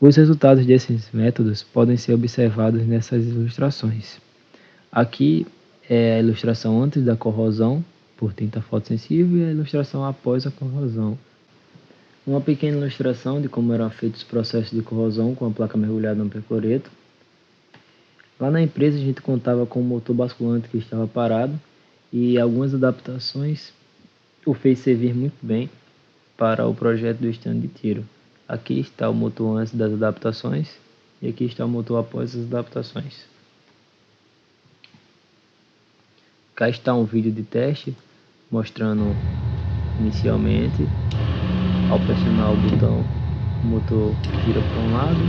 Os resultados desses métodos podem ser observados nessas ilustrações. Aqui é a ilustração antes da corrosão por tinta fotossensível e a ilustração após a corrosão. Uma pequena ilustração de como eram feitos os processos de corrosão com a placa mergulhada no percloreto. Lá na empresa a gente contava com um motor basculante que estava parado e algumas adaptações o fez servir muito bem para o projeto do stand de tiro. Aqui está o motor antes das adaptações e aqui está o motor após as adaptações. Cá está um vídeo de teste mostrando inicialmente, ao pressionar o botão, o motor tira para um lado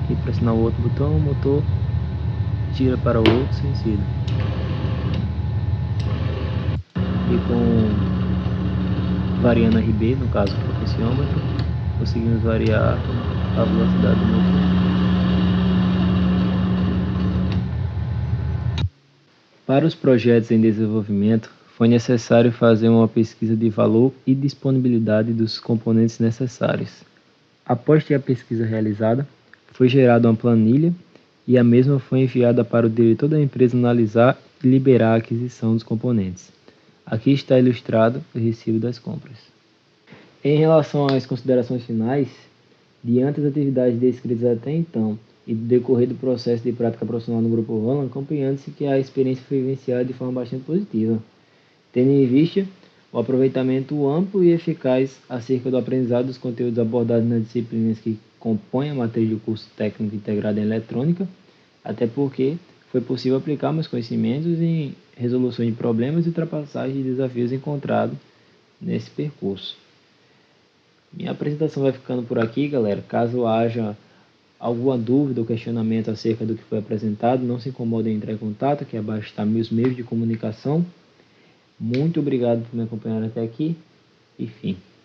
e pressionar o outro botão, o motor tira para o outro sentido. E com variando RB, no caso o potenciômetro, conseguimos variar a velocidade do motor. Para os projetos em desenvolvimento, foi necessário fazer uma pesquisa de valor e disponibilidade dos componentes necessários. Após ter a pesquisa realizada, foi gerada uma planilha e a mesma foi enviada para o diretor da empresa analisar e liberar a aquisição dos componentes. Aqui está ilustrado o recibo das compras. Em relação às considerações finais, diante das atividades descritas até então e do decorrer do processo de prática profissional no Grupo Holland, compreende-se que a experiência foi vivenciada de forma bastante positiva, tendo em vista o aproveitamento amplo e eficaz acerca do aprendizado dos conteúdos abordados nas disciplinas que compõem a matéria do curso técnico integrado em eletrônica, até porque foi possível aplicar meus conhecimentos em resolução de problemas e ultrapassagem de desafios encontrados nesse percurso. Minha apresentação vai ficando por aqui, galera. Caso haja alguma dúvida ou questionamento acerca do que foi apresentado, não se incomodem em entrar em contato, que abaixo está meus meios de comunicação. Muito obrigado por me acompanhar até aqui. Enfim.